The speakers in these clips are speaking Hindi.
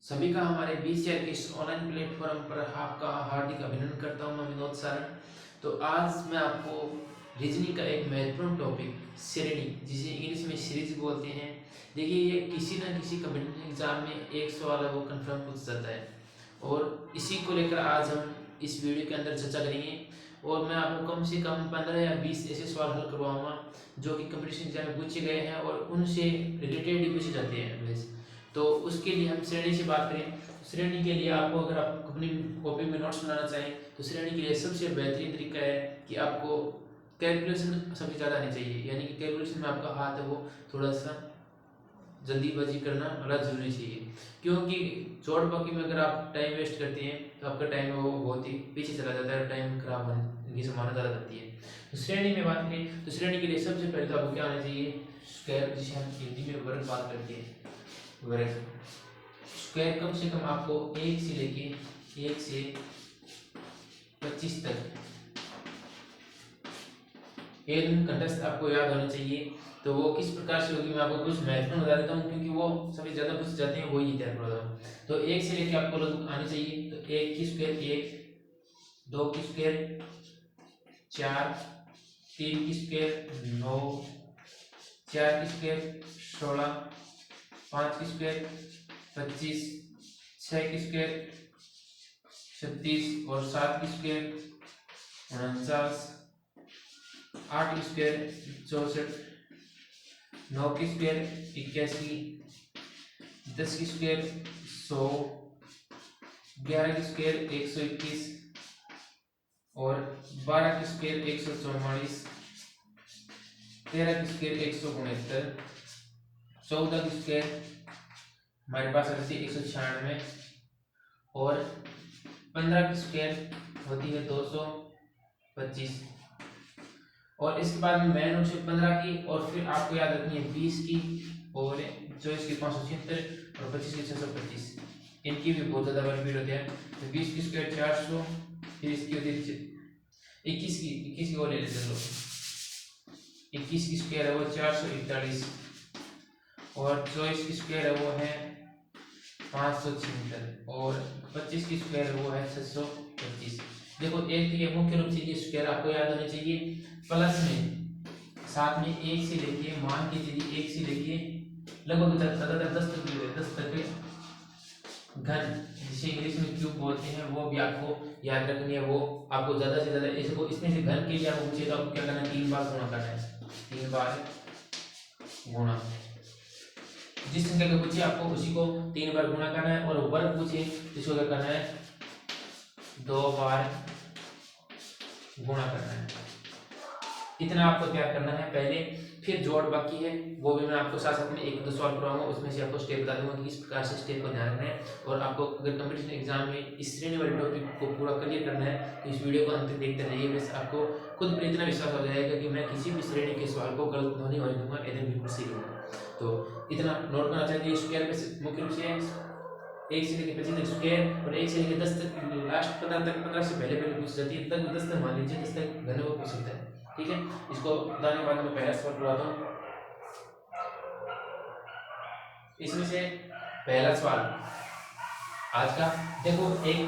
सभी का हमारे बीसीआर के इस ऑनलाइन प्लेटफॉर्म पर आपका हार्दिक अभिनंदन करता हूं। मैं विनोद सारण। तो आज मैं आपको रीजनिंग का एक महत्वपूर्ण टॉपिक श्रेणी, जिसे इंग्लिश में सीरीज बोलते हैं। देखिए, ये किसी न किसी कॉम्पिटिटिव एग्जाम में एक सवाल है वो कंफर्म पूछ जाता है, और इसी को लेकर आज हम इस वीडियो के अंदर चर्चा करेंगे। और मैं आपको कम से कम 15 या 20 ऐसे सवाल हल करवाऊंगा जो कि कंपटीशन एग्जाम में पूछे गए हैं और उनसे रिलेटेड ही पूछे जाते हैं वैसे। तो उसके लिए हम श्रेणी से बात करें तो श्रेणी के लिए आपको, अगर आप अपनी कॉपी में नोट्स बनाना चाहें तो श्रेणी के लिए सबसे बेहतरीन तरीका है कि आपको कैलकुलेशन सबसे ज़्यादा आनी चाहिए। यानी कि कैलकुलेशन में आपका हाथ है वो थोड़ा सा जल्दीबाजी करना बड़ा जरूरी चाहिए, क्योंकि चौड़ बाकी में अगर आप टाइम वेस्ट करते हैं तो आपका टाइम वो बहुत ही पीछे चला जाता है, टाइम खराब होने की संभावना ज़्यादा रहती है। तो श्रेणी में बात करें तो श्रेणी के लिए सबसे पहले तो आपको क्या आना चाहिए, स्क्वायर, जिसे हम हिंदी में वर्ग बात करते हैं। वर्ग स्क्वायर कम से कम आपको 1 से लेके 1 से 25 तक एक कंटेस्ट आपको याद होना चाहिए। तो वो किस प्रकार से होगी मैं आपको कुछ महत्वपूर्ण बता देता हूँ, क्योंकि वो सभी ज़्यादा पूछ जाते हैं, वही तैयार करवा रहा हूँ। तो 1 से लेके आपको लगभग आनी चाहिए। तो 1 की स्क्वायर 1, 2 की स्क्वायर 4, 3 की स्क्वायर 9, 4 की स्क्वायर 16, 5 की स्क्वायर 25, 6 की स्क्वायर 36 और 7 की स्क्वायर 49, 8 की स्क्वायर 64, 9 की स्क्वायर 81, 10 की स्क्वायर 100, 11 की स्क्वायर 121 और 12 की स्क्वायर 144, 13 की स्क्वायर 169, 14 की स्क्वायर हमारे पास रहती है 196 और 15 की स्क्वायर होती है 225। और इसके बाद में मैन से 15 की, और फिर आपको याद रखनी है 20 की और 24 की 576 और 25 की 625। इनकी भी बहुत ज़्यादा रिपीट होते हैं। तो 20 की स्क्वायर 400, फिर इसकी होती है 21 की वो ले लेते लो। 21 की स्क्वायर है वो 441 और 24 की स्क्वायर है वो है 576 और 25 की स्क्वायर है वो है 625। देखो, एक ये मुख्य रूप से ये स्क्वायर आपको याद होने चाहिए। प्लस में साथ में 1 से लेके, मान के चलिए 1 से लेके लगभग 10 तक 10 तक घन, जिसे इंग्लिश में क्यूब बोलते हैं, वो भी आपको याद रखनी है। वो आपको ज्यादा से ज्यादा इसको, इसमें से घन के लिए आपको पूछे तो आपको क्या करना है, 3 बार गुणा करना है। 3 बार गुणा, जिस संख्या को पूछे आपको उसी को 3 बार गुणा करना है। और वर्ग पूछे इसको क्या करना है, 2 बार गुणा करना है। इतना आपको क्या करना है पहले। फिर जोड़ बाकी है, वो भी मैं आपको साथ साथ में एक दो सॉल्व करवाऊंगा, उसमें से आपको स्टेप बता दूंगा कि किस प्रकार से स्टेप को ध्यान रखना है। और आपको अगर कंपटीशन एग्जाम में इस श्रेणी वाले टॉपिक को पूरा क्लियर करना है तो इस वीडियो को अंत तक देखते रहिए। बस आपको खुद पर इतना विश्वास हो जाएगा कि मैं किसी भी श्रेणी के सवाल को गलत नहीं होने दूंगा, एकदम बिल्कुल सही दूंगा। तो इतना नोट करना चाहिए। स्क्वायर में मुख्य रूप से 1 से लेकर 25 तक स्क्वायर, और 1 से लेकर 10 तक, लास्ट 15 तक, 15 से पहले पहले पूछ जाती है, तक 10 तक मान लीजिए, 10 तक घन वो पूछ सकता है। ठीक है, इसको बताने के बाद मैं पहला सवाल करवाता हूँ। इसमें से पहला सवाल आज का, देखो, एक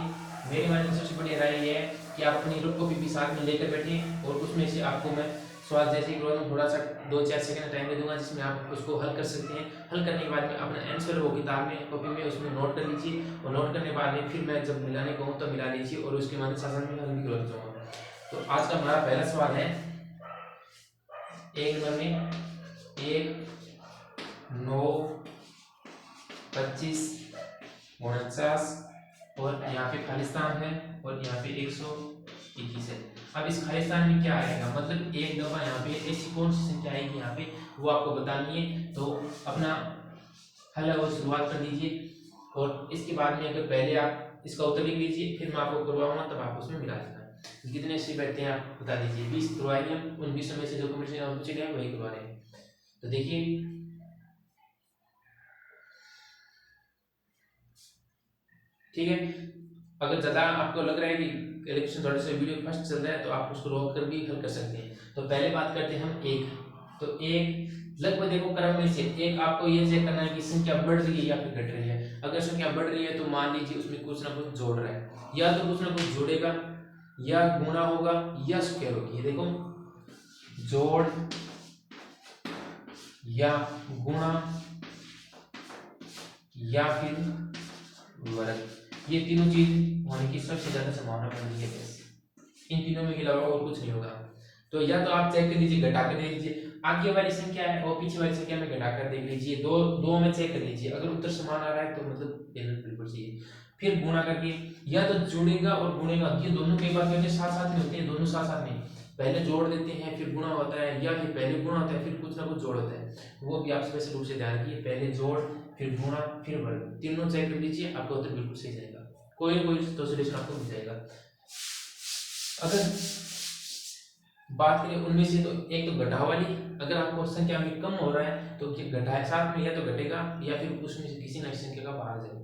मेरी मन की सबसे बड़ी राय ये है कि आप अपनी रूप कॉपी भी साथ में लेकर बैठें, और उसमें से आपको मैं सवाल जैसे ही करवाऊँ थोड़ा सा 2-4 सेकंड टाइम दे दूंगा, जिसमें आप उसको हल कर सकते हैं। हल करने के बाद में अपना आंसर वो किताब में, कॉपी में उसमें नोट कर लीजिए, और नोट करने के बाद में फिर मैं जब मिलाने कहूँ तो मिला लीजिए, और उसके बाद साथ में हल भी करवा दूंगा। तो आज का हमारा पहला सवाल है, एक नंबर में 1, 9, 25, 49 और यहाँ पे खालिस्तान है, और यहाँ पे 121 है। अब इस खालिस्तान में क्या आएगा, मतलब एक दफा यहाँ पे ऐसी कौन सी संख्या आएगी यहाँ पे, वो आपको बतानी है। तो अपना हल है वो शुरुआत कर दीजिए, और इसके बाद में अगर पहले आप इसका उत्तर लिख लीजिए, फिर मैं आपको करवाऊंगा, तब आप उसमें मिला देना। कितने से बैठते हैं आप बता दीजिए। 20 करवाएंगे हम, उन 20 में से जो कंपटीशन पूछे गए वही करवा रहे हैं। तो देखिए, ठीक है, अगर ज़्यादा आपको लग रहा है कि इलेक्शन थोड़े से वीडियो फर्स्ट चल रहा है तो आप उसको रोक कर भी हल कर सकते हैं। तो पहले बात करते हैं हम एक। तो एक लगभग देखो क्रम में से एक आपको ये चेक करना है कि संख्या बढ़ रही है या फिर घट रही है। अगर संख्या बढ़ रही है तो मान लीजिए उसमें कुछ ना कुछ जोड़ रहा है, या तो कुछ ना कुछ जोड़ेगा, या गुणा होगा, या स्क्वायर होगी। ये देखो, जोड़ या गुणा या फिर वर्ग, ये तीनों चीज होने की सबसे ज्यादा संभावना बन रही है। इन तीनों में के अलावा और कुछ नहीं होगा। तो या तो आप चेक कर लीजिए, घटा कर देख लीजिए, आगे वाली संख्या है और पीछे वाली संख्या में घटा कर देख लीजिए, दो में चेक कर लीजिए, अगर उत्तर समान आ रहा है तो मतलब बिल्कुल सही है। फिर गुणा करके, या तो जोड़ेगा और गुणेगा, ये दोनों कई बार क्या साथ साथ में होते हैं, दोनों साथ साथ में पहले जोड़ देते हैं फिर गुणा होता है, या फिर पहले गुणा होता है फिर कुछ ना कुछ जोड़ होता है, वो भी आप स्पेशल रूप से ध्यान रखिए, पहले जोड़ फिर गुणा फिर वर्ग, तीनों चेक कर लीजिए, आपका उत्तर बिल्कुल सही जाएगा, कोई ना कोई तो सोल्यूशन आपको मिल जाएगा। अगर बात करें उनमें से, तो एक तो घटाव वाली, अगर आपको संख्या में कम हो रहा है तो घटाए साथ में, या तो घटेगा या फिर उसमें से किसी न संख्या का बाहर जाएगा,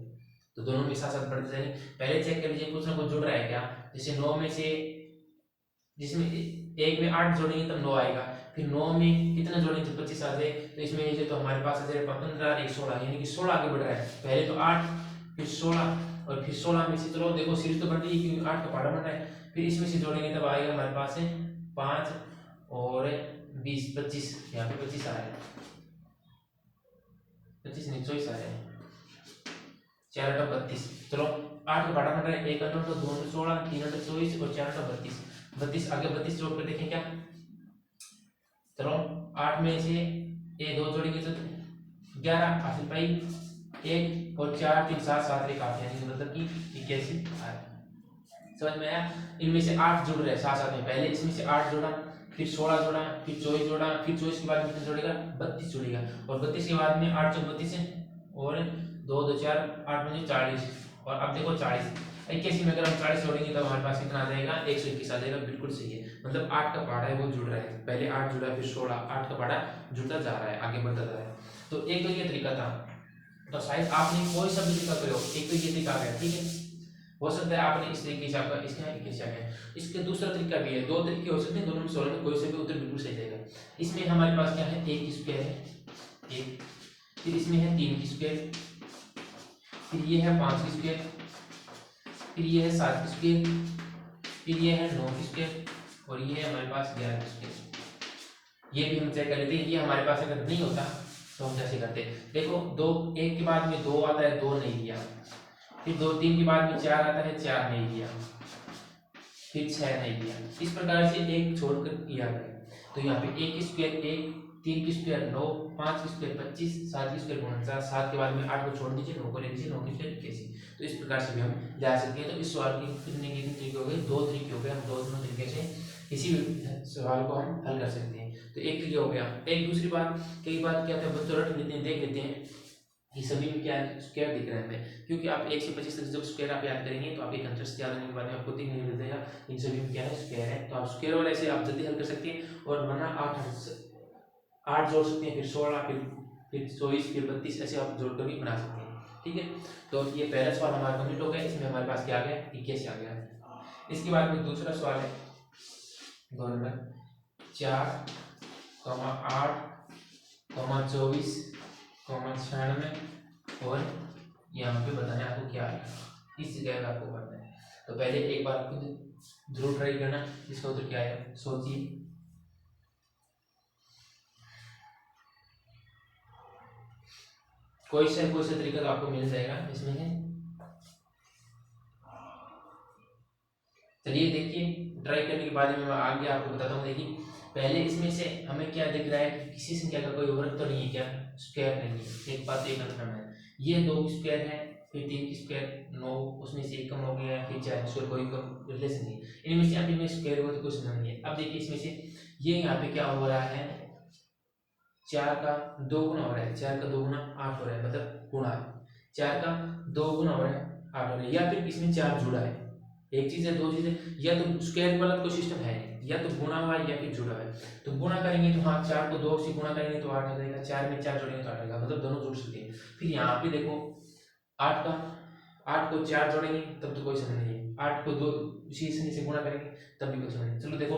तो दोनों में साथ साथ बढ़ते जाएंगे। पहले चेक कर लीजिए कुछ ना कुछ जुड़ रहा है क्या, जैसे 9 में से, जिसमें एक में 8 जोड़ेंगे तब 9 आएगा, फिर 9 में कितना जोड़ेंगे तो 25 आ जाए, तो इसमें ये तो हमारे पास आ जाएगा 15 और 16, यानी कि 16 आगे बढ़ रहा है, पहले तो 8 फिर 16 और फिर 16 में से, चलो देखो सीरीज तो बढ़ रही है क्योंकि 8 का पहाड़ा बन रहा है, फिर इसमें से जोड़ेंगे तब आएगा हमारे पास 5 और 20 25, यहाँ पे 25 आ रहा है, 25 नहीं 24 आ रहा है, 4 8 32, चलो 8 का पहाड़ा बन रहा है, 1 8 तो 2 16 3 8 24 और 4 8 32, 32 आगे 32 जोड़ कर देखें क्या, चलो 8 में से ये 2 जोड़ेंगे तो 11 हासिल पाई, 1 और 4 3 7 7 एक आठ, यानी मतलब कि 81 आ रहा है। समझ में आया? इनमें से 8 जुड़ रहे साथ साथ में, पहले इसमें से 8 जोड़ा, फिर 16 जोड़ा, फिर 24 जोड़ा, फिर 24 के बाद कितना जोड़ेगा 32 जोड़ेगा, और 32 के बाद में 8 चौक 32 और 2 2 4 8 5 40, और अब देखो 40 81 में अगर हम 40 जोड़ेंगे तो हमारे पास कितना आ जाएगा 121 आ जाएगा, बिल्कुल सही है, मतलब 8 का पहाड़ा है वो जुड़ रहा है, पहले 8 जुड़ा फिर 16, 8 का पहाड़ा जुड़ता जा रहा है, आगे बढ़ता जा रहा है। तो एक तो ये तरीका था, तो शायद आपने कोई सा भी तरीका प्रयोग, एक तो ये तरीका आ गया, ठीक है, हो सकता है आपने इस तरीके से आपका इसका कैसे आ गया, इसके दूसरा तरीका भी है, दो तरीके हो सकते हैं, दोनों में सोलह में कोई से भी उत्तर बिल्कुल सही जाएगा। इसमें हमारे पास क्या है, 1 स्क्वायर है 1, फिर इसमें है 3 स्क्वायर, फिर ये है 5 स्क्वायर, फिर ये है 7 स्क्वायर, फिर ये है 9 स्क्वायर, और ये है हमारे पास 11 स्क्वायर। ये भी हम चेक कर लेते हैं, ये हमारे पास अगर नहीं होता तो हम कैसे करते हैं, देखो 2 1 के बाद में 2 आता है, 2 नहीं लिया, फिर 2 3 के बाद में 4 आता है, 4 नहीं लिया, फिर 6 नहीं लिया, इस प्रकार से एक छोड़कर किया गया। तो यहाँ पे 1 स्क्वायर 1, 3 की स्क्वायर 9, 5 की स्क्वायर 25, 7 की स्क्वायर 49, 7 के बाद में 8 को छोड़ दीजिए, 9 को ले लीजिए, 9 की स्क्वायर 81। तो इस प्रकार से भी हम ला सकते हैं। तो इस सवाल की कितने तरीके हो गए, 2 तरीके हो गए, हम दोनों तरीके से किसी भी सवाल को हम हल कर सकते हैं। तो एक तरीका हो गया। एक दूसरी बात, कई बार क्या होता है बच्चों रट लेते हैं, देख लेते हैं कि सभी में क्या स्क्वायर दिख रहा है हमें, क्योंकि आप 1 से 25 तक जब स्क्वायर आप याद करेंगे तो आप एक अंतरस्थ याद करने के बाद में आपको दिखने मिल जाएगा इन सभी में क्या है स्क्वायर है, तो आप स्क्वायर वाले से आप जल्दी हल कर सकते हैं। और वरना 8 जोड़ सकते हैं, फिर 16, फिर 24, फिर 32, ऐसे आप जोड़कर भी बना सकते हैं। ठीक है, तो ये पहला सवाल हमारा कंप्लीट हो गया। इसमें हमारे पास क्या आ गया, 21 आ गया। इसके बाद में दूसरा सवाल है 2 नंबर 4, 8, 24, 96 और यहाँ पे बताना है आपको क्या है, इस जगह में आपको करना है। तो पहले एक बार खुद जरूर ट्राई करना, इसका उत्तर क्या है सोचिए। कोई से तरीका तो आपको मिल जाएगा इसमें है। चलिए देखिए, ट्राई करने के बाद में मैं आगे आपको बताता हूँ। देखिए पहले इसमें से हमें क्या दिख रहा है कि किसी संख्या का कोई वर्ग तो नहीं है, क्या स्क्वायर नहीं है, एक बात ये कंफर्म है। ये 2 स्क्वायर है, फिर 3 स्क्वायर 9, उसमें से एक कम हो गया है, फिर 4 स्क्वायर कोई कम रिलेशन नहीं है, इनमें से आप इनमें स्क्वायर हुआ तो कुछ नहीं है। अब देखिए इसमें से ये यहाँ पे क्या हो रहा है, 4 का 2 गुना हो रहा है, 4 का 2 गुना 8 हो रहा है, मतलब गुणा है, 4 का 2 गुना हो रहा है 8 हो रहा है, या फिर इसमें 4 जुड़ा है। एक चीज है, दो चीजें, या तो स्क्वायर वाला कोई सिस्टम है, या तो गुणा हुआ है या फिर जुड़ा है। तो गुणा करेंगे तो हाँ 4 को 2 से गुणा करेंगे तो 8 आ जाएगा, 4 में 4 जोड़ेंगे तो 8 आएगा, मतलब दोनों जुड़ सकते हैं। फिर यहाँ पे देखो 8 को 4 जोड़ेंगे तब तो कोई समझ नहीं है, 8 को 2 उसी से गुणा करेंगे तब भी कोई समझ नहीं। चलो देखो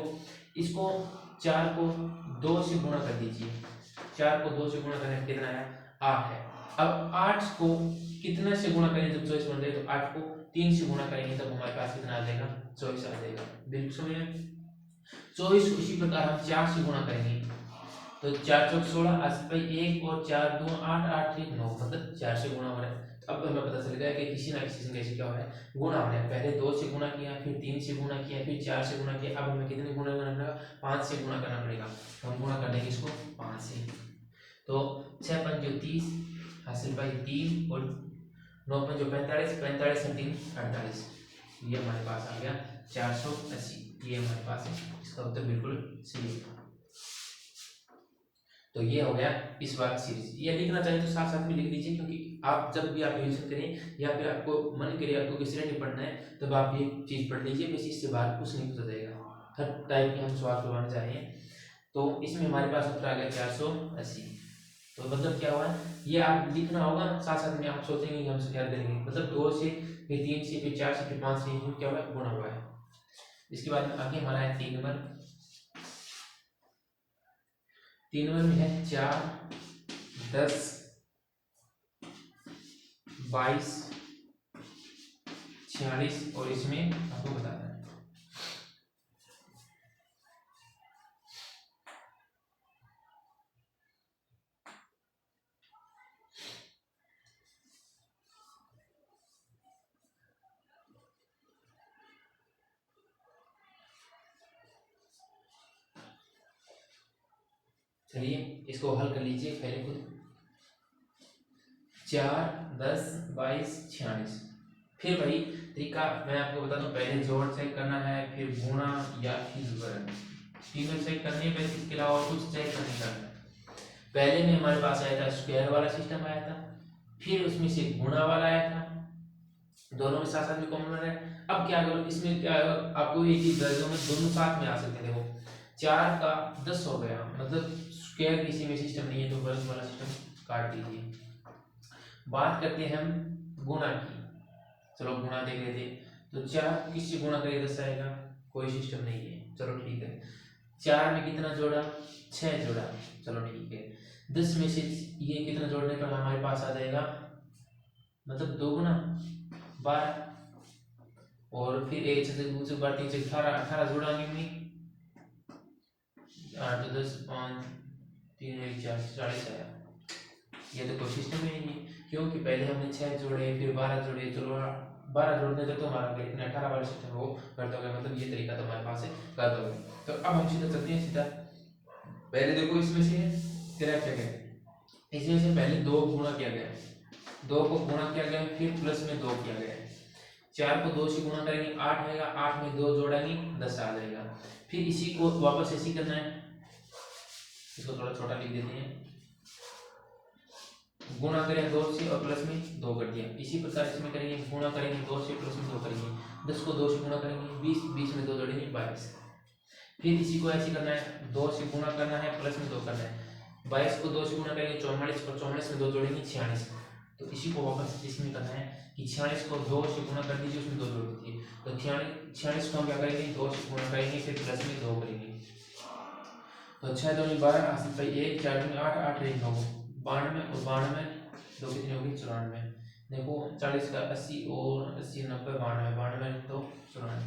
इसको 4 को 2 से गुणा कर दीजिए, 4 को 2 से गुणा करने कितना आया 8 है। अब 8 को कितना से गुणा करेंगे जब 24 बन जाएगा, तो 8 को 3 से गुणा करेंगे तब हमारे पास कितना आ जाएगा, 24 आ जाएगा। बिल्कुल समझ में। 24 को इसी प्रकार हम 4 से गुणा करेंगे, तो 4 चौक 16, 1 और 4 2 8, 8 3 9, मतलब 4 से गुणा हो रहा है। अब हमें पता चल गया कि किसी ना किसी संख्या से क्या हो रहा है, गुणा हो रहा है। पहले 2 से गुणा किया, फिर 3 से गुणा किया, फिर 4 से गुणा किया, अब हमें कितने गुणा करना पड़ेगा, 5 से गुणा करना पड़ेगा। तो हम गुणा कर देंगे इसको 5 से, तो 6 पंजो 30 हासिल भाई 3 और 9 पंजो 45, 45 और 3 48, ये हमारे पास आ गया 480। ये हमारे पास है, इसका उत्तर बिल्कुल सही है। तो ये हो गया इस बार सीरीज। ये लिखना चाहिए तो साथ साथ में लिख लीजिए, क्योंकि आप जब भी आप रिविजन करें या फिर आपको मन करे आपको किसी ने नहीं पढ़ना है, तब आप ये चीज पढ़ लीजिए, बस इससे बाहर कुछ नहीं पूछा जाएगा। हर टाइप के हम सवाल करवाने जा रहे हैं। तो इसमें हमारे पास उत्तर आ गया 480। तो मतलब क्या हुआ, ये आप लिखना होगा, साथ साथ में आप सोचेंगे कि हम क्या करेंगे, मतलब 2 से फिर 3 से फिर 4 से फिर 5 से क्या हुआ, गुणा हुआ है। इसके बाद आगे हमारा है 3 नंबर। 3 नंबर में है 4 10 22 46 और इसमें आपको बताना है। चलिए इसको हल कर लीजिए पहले खुद। 4 10 22 46, फिर वही तरीका मैं आपको बता दूं, पहले जोड़ चेक करना है, फिर गुणा या फिर विकर्ण, तीनों चेक करने हैं। वैसे इसके अलावा और कुछ चेक नहीं करना है। पहले में हमारे पास आया था स्क्वायर वाला सिस्टम आया था, फिर उसमें से गुणा वाला आया था, दोनों में साथ साथ में कॉमन है। अब क्या करो, इसमें क्या आपको एक ही दोनों साथ में आ सकते थे। वो 4 का 10 हो गया, मतलब स्क्वायर किसी में सिस्टम नहीं है, तो वर्ग वाला सिस्टम काट दीजिए। बात करते हैं हम गुणा की, चलो गुणा देख लेते। तो 4 किससे गुणा करें 10 आएगा, कोई सिस्टम नहीं है, चलो ठीक है। 4 में कितना जोड़ा, 6 जोड़ा, चलो ठीक है। 10 में से ये कितना जोड़ने पर हमारे पास आ जाएगा, मतलब 2 गुना 12, और फिर एक से बार 3 से 18, 18 जोड़ांगे में 8 तो 10 5 3 1 4 40 आया। ये तो कोई सिस्टम ही नहीं है, क्योंकि पहले हमने 6 जोड़े फिर 12 जोड़े, चलो 12 जोड़ने तक तो हमारा लेकिन 18 वाला सिस्टम वो कर दोगे, मतलब ये तरीका तो हमारे पास है, कर दोगे। तो अब हम सीधा चलते हैं सीधा। पहले देखो इसमें से क्या क्या है, इसमें से पहले 2 गुणा किया गया, 2 को गुणा किया गया, फिर प्लस में 2 किया गया। 4 को 2 से गुणा करेंगे 8 आएगा, 8 में 2 जोड़ेंगे 10 आ जाएगा। फिर इसी को वापस ऐसे करना है, इसको थोड़ा छोटा लिख देते हैं, गुणा करें 2 से और प्लस में 2 कर दिया। इसी प्रकार इसमें करेंगे, गुणा करेंगे 2 से प्लस में 2 करेंगे, 10 को 2 से गुणा करेंगे 20, 20 में 2 जोड़ेंगे 22। फिर इसी को ऐसे करना है, 2 से गुणा करना है प्लस में 2 करना है, 22 को 2 से गुणा करेंगे 44, और 44 में 2 जोड़ेंगे 46। तो इसी को वापस इसमें करना है कि 46 को 2 से गुणा कर दीजिए, उसमें 2 जोड़ दीजिए। तो 46 को हम क्या करेंगे, 2 से गुणा करेंगे फिर प्लस में 2 करेंगे। तो 6 2 12 80 भाई 1 4 2 8 8 1 9 92, और 92 दो कितनी होगी 94। देखो 40 का 80 और 80 90 92, 92 तो 94,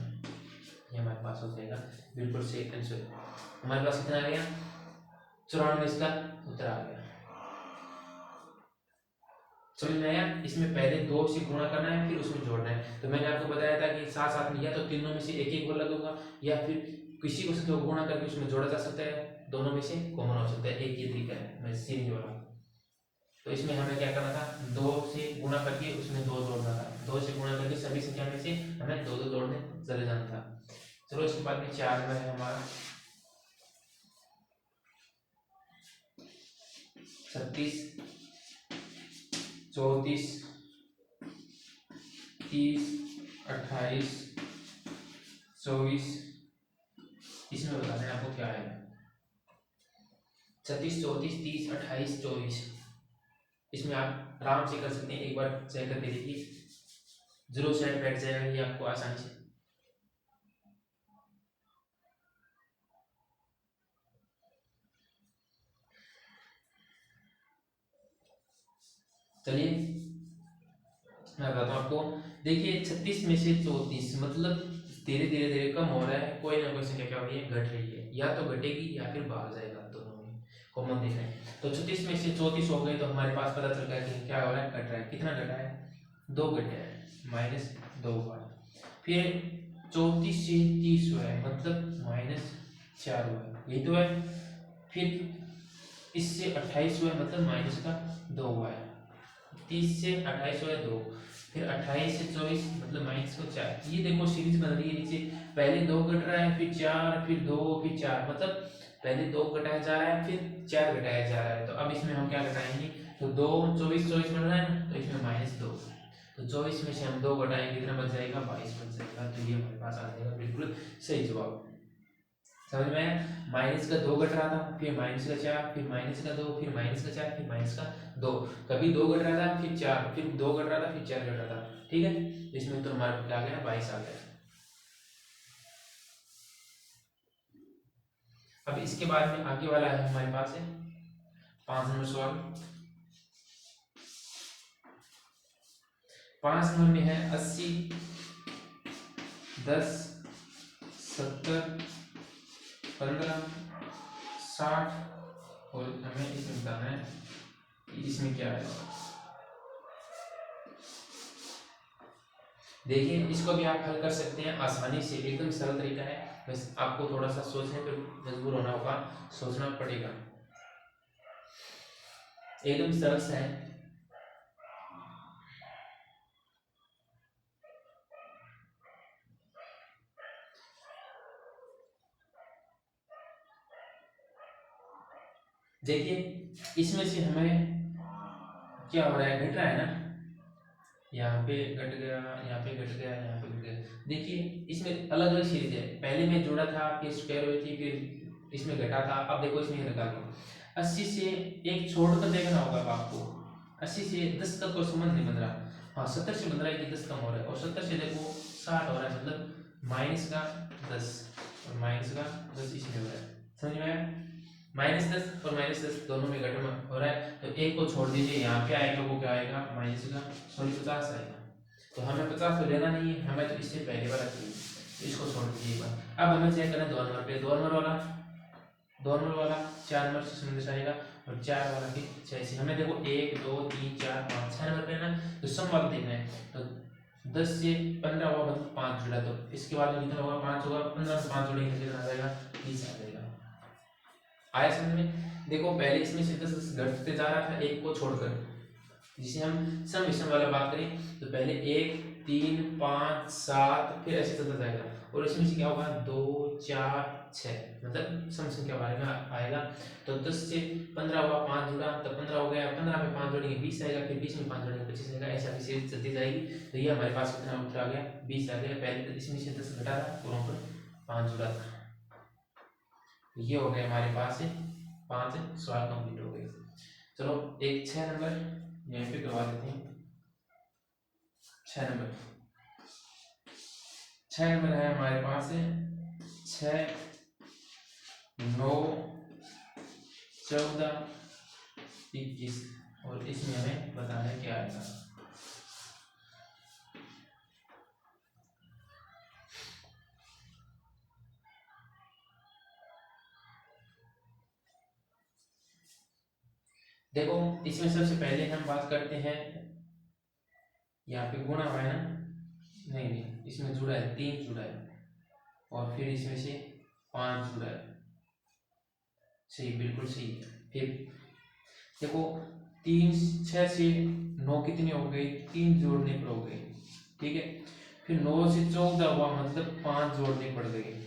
ये हमारे पास हो जाएगा बिल्कुल सही आंसर। हमारे पास कितना आ गया, 94 इसका उत्तर आ गया। समझ में आया। इसमें पहले 2 से गुणा करना है फिर उसमें जोड़ना है। तो मैंने आपको बताया था कि साथ साथ में या तो तीनों में से एक एक को लगूंगा, या फिर किसी को संख्या को गुणा करके उसमें जोड़ा जा सकता है, दोनों में से कॉमन हो सकता है, एक ये तरीका है मैं सीरीज वाला। तो इसमें हमें क्या करना था, 2 से गुणा करके उसमें 2 जोड़ना था, 2 से गुणा करके सभी संख्या में से हमें 2 2 जोड़ने चले जाना था। चलो इसके बाद में 4 में है हमारा 36 34 30 28 24, इसमें बताना है आपको क्या है, 36 34 30 28 24। इसमें आप आराम से कर सकते हैं, एक बार चेक करके देखिए, जरूर सेट बैठ जाएगा ये आपको आसानी से। चलिए मैं बताता हूँ आपको। देखिए 36 में से 34 मतलब धीरे धीरे धीरे कम हो रहा है, कोई ना कोई संख्या क्या हो रही है, घट रही है, या तो घटेगी या फिर भाग जाएगा, दोनों में कॉमन देख रहे हैं। तो 36 में से 34 हो गए तो हमारे पास पता चल गया कि क्या हो रहा है, घट रहा है। कितना घटा है, 2 घटे हैं, -2 हुआ है। फिर 34 से 30 हुआ है मतलब -4 हुआ है, यही तो है। फिर इससे 28 हुआ है मतलब -2 हुआ है। 30 से 28 हुआ है 2, फिर 28 से 24 मतलब -4। ये देखो सीरीज बन रही है नीचे, पहले 2 घट रहा है, फिर 4, फिर 2, फिर 4, मतलब पहले 2 घटाया जा रहा है, फिर 4 घटाया जा रहा है। तो अब इसमें हम क्या घटाएंगे, तो 2 24 24 बन रहा है ना, तो इसमें -2, तो 24 में से हम 2 घटाएंगे, कितना बच जाएगा, 22 बच जाएगा। तो ये हमारे पास आ जाएगा बिल्कुल सही जवाब। समझ में आया? माइनस का 2 घट रहा था, फिर -4, फिर -2, फिर -4, फिर -2। कभी 2 घट रहा था, फिर 4, फिर 2 घट रहा था, फिर 4 घट रहा था। ठीक है, इसमें तो हमारा क्या आ गया, 22 आ गया। अब इसके बाद में आगे वाला है हमारे पास है 5 नंबर सवाल। 5 नंबर में है 80, 10, 70, 15, 60, और हमें इसमें बताना है कि इसमें क्या है। देखिए इसको भी आप हल कर सकते हैं आसानी से, एकदम सरल तरीका है, बस आपको थोड़ा सा सोचने पर मजबूर होना होगा, सोचना पड़ेगा। एकदम सरल सा है। देखिए इसमें से हमें क्या हो रहा है, घट रहा है ना, यहाँ पे घट गया, यहाँ पे घट गया, यहाँ पे घट गया। देखिए इसमें अलग अलग सीरीज है, पहले में जोड़ा था, फिर स्क्वायर हुई थी, फिर इसमें घटा था। अब देखो इसमें लगा दो। 80 से एक छोड़कर देखना होगा अब आपको। 80 से 10 का कोई संबंध नहीं बन रहा। हाँ 70 से बन रहा है कि 10 कम हो रहा है, और 70 से देखो 60 हो रहा है, मतलब -10 और -10 इसमें हो रहा है। समझ में आया? -10 और -10 दोनों में घटना हो रहा है, तो एक को छोड़ दीजिए, यहाँ पे आएगा वो क्या आएगा, 50 आएगा। तो हमें 50 तो लेना नहीं है, हमें तो इससे पहले वाला चाहिए, तो इसको छोड़ दीजिए एक बार। अब हमें चेक करना है 2 नंबर पे, 2 नंबर वाला 4 नंबर से संबंधित आएगा, और 4 वाला फिर 6 से। हमें देखो 1 2 3 4 5 6 नंबर पे है ना, तो सम वाला देखना है। तो 10 से 15 होगा मतलब 5 जुड़ा, तो इसके बाद में कितना होगा, 5 होगा, 15 से 5 जोड़ेंगे कितना आ जाएगा, 20 आ जाएगा। आया समझ में? देखो पहले इसमें से 10 घटते जा रहा था एक को छोड़कर, जिसे हम सम विषम वाला बात करें तो पहले 1 3 5 7 फिर ऐसे चलता जाएगा, और इसमें से क्या होगा, 2 4 6, मतलब सम संख्या बारे में आएगा। तो 10 से 15 हुआ, 5 जुड़ा तो 15 हो गया, 15 में 5 जोड़ेंगे 20 आएगा, फिर 20 में 5 जोड़ेंगे 25 आएगा, ऐसा सीरीज चलती जाएगी। तो ये हमारे पास कितना उत्तर आ गया, 20 आ गया। पहले तो इसमें से 10 घटा था और ऊपर 5 जुड़ा था। ये हो गया हमारे पास 5 सवाल कंप्लीट हो गए। चलो एक 6 नंबर यहीं पे करवा देते हैं। 6 नंबर है हमारे पास 6 9 14 21, और इसमें हमें बताना है क्या आएगा। देखो इसमें सबसे पहले हम बात करते हैं, यहाँ पे गुणा हुआ है ना, नहीं इसमें जुड़ा है, 3 जुड़ा है, और फिर इसमें से 5 जुड़ा है, सही बिल्कुल सही। फिर देखो 3 6 से 9 कितनी हो गई, 3 जोड़ने पर हो गई, ठीक है। फिर 9 से 14 हुआ मतलब 5 जोड़ने पड़ गए,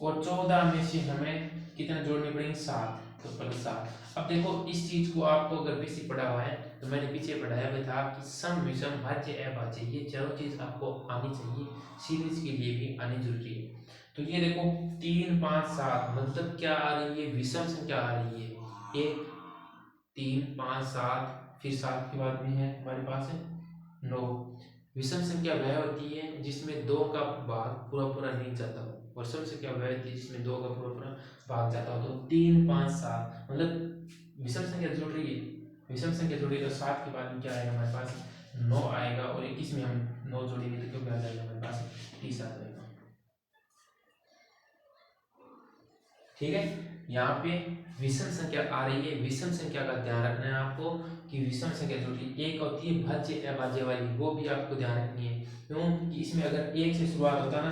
और 14 में से हमें कितना जोड़ने पड़ेंगे, 7, तो +7। अब देखो इस चीज को आपको अगर बेसिक पढ़ा हुआ है तो मैंने पीछे पढ़ाया भी था कि सम विषम भाज्य अभाज्य, ये चारों चीज आपको आनी चाहिए, सीरीज के लिए भी आनी जरूरी है। तो ये देखो 3 5 7 मतलब क्या आ रही है, विषम संख्या आ रही है। 1 3 5 7, फिर 7 के बाद में है हमारे पास 9। विषम संख्या वह होती है जिसमें 2 का भाग पूरा पूरा नहीं जाता हो, और सम संख्या वह होती है जिसमें 2 का पूरा पूरा भाग जाता हो। तो 3 5 7 मतलब विषम संख्या जुड़ रही है, विषम संख्या जुड़ रही है, तो 7 के बाद में क्या आएगा हमारे पास 9 आएगा और 21 में हम 9 जोड़ेंगे तो क्या आ जाएगा हमारे पास 30 आ जाएगा। ठीक है, यहाँ पे विषम संख्या आ रही है। विषम संख्या का ध्यान रखना है आपको कि विषम संख्या जो एक होती है भाज्य अभाज्य वाली, वो भी आपको ध्यान रखनी है। क्यों कि इसमें अगर 1 से शुरुआत होता ना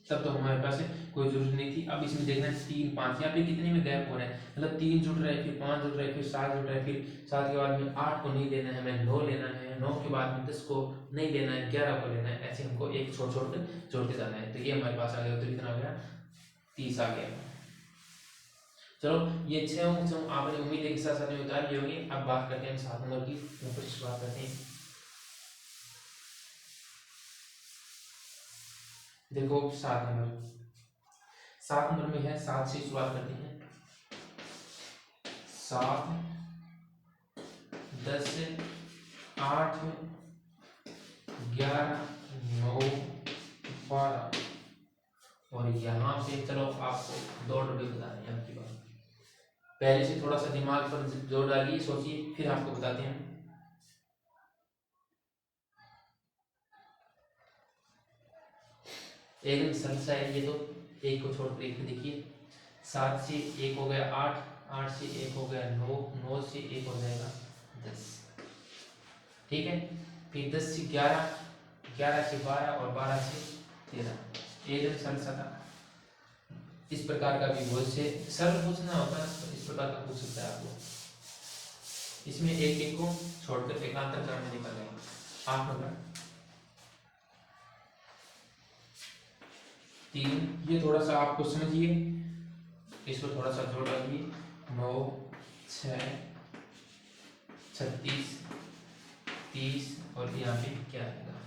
तब तो हमारे पास कोई जरूरत नहीं थी। अब इसमें देखना है 3 5 यहाँ पे कितने में गैप हो रहा है, मतलब 3 जुड़ रहा है, फिर 5 जुड़ रहा है, फिर 7 जुड़ रहा है, फिर 7 के बाद में 8 को नहीं लेना है, हमें 9 लेना है, 9 के बाद में 10 को नहीं लेना है, 11 को लेना है। ऐसे हमको एक छोड़ छोड़ कर जोड़ के जाना है। तो ये हमारे पास आ गया, तो कितना आ गया 30 आ गया। चलो ये 6 आपने उम्मीद है कि साथ साथ में उतार लिए होंगे। अब बात करते हैं 7 नंबर की, ऊपर से बात करते हैं। देखो 7 नंबर में है, 7 से शुरुआत करते हैं। 7 10 8 11 9 12 और यहाँ पे चलो आपको 2 डब्बे बताने हैं आपकी बात। पहले से थोड़ा सा दिमाग पर जोर डालिए, सोचिए, फिर आपको बताते हैं। एकदम सरल सा है ये तो, एक को छोड़कर एक देखिए। 7 से 1 हो गया 8, 8 से 1 हो गया 9, 9 से 1 हो जाएगा 10। ठीक है, फिर 10 से 11, 11 से 12 और 12 से 13। एकदम सरल सा था। इस प्रकार का भी बहुत से सरल पूछना होता है तो इस प्रकार का पूछ सकता है आपको। इसमें एक एक को छोड़कर एकांतर क्रम में निकल गए। 8 नंबर 3, ये थोड़ा सा आपको समझिए, इसको थोड़ा सा जोड़ डालिए। 9 6 36 30 और यहाँ पे क्या आएगा।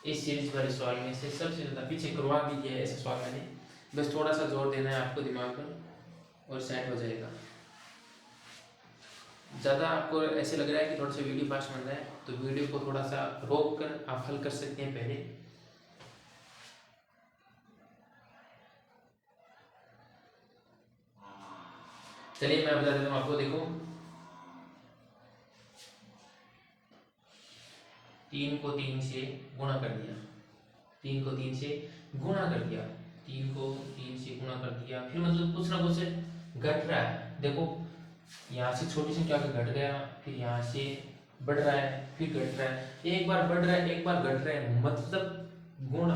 इस सीरीज वाले सवाल में से सबसे ज्यादा पीछे करवा भी दिया है ऐसे सवाल मैंने, बस थोड़ा सा जोर देना है आपको दिमाग पर और सेट हो जाएगा। ज़्यादा आपको ऐसे लग रहा है कि थोड़ा सा वीडियो फास्ट बन रहा है तो वीडियो को थोड़ा सा रोक कर आप हल कर सकते हैं पहले। चलिए मैं बता देता हूँ आपको। देखो 3 को 3 से गुणा कर दिया, 3 को 3 से गुणा कर दिया, 3 को 3 से गुणा कर दिया, फिर मतलब कुछ ना कुछ घट रहा है। देखो यहाँ से छोटी संख्या का घट गया, फिर यहाँ से बढ़ रहा है, फिर घट रहा है, एक बार बढ़ रहा है एक बार घट रहा है, मतलब गुणा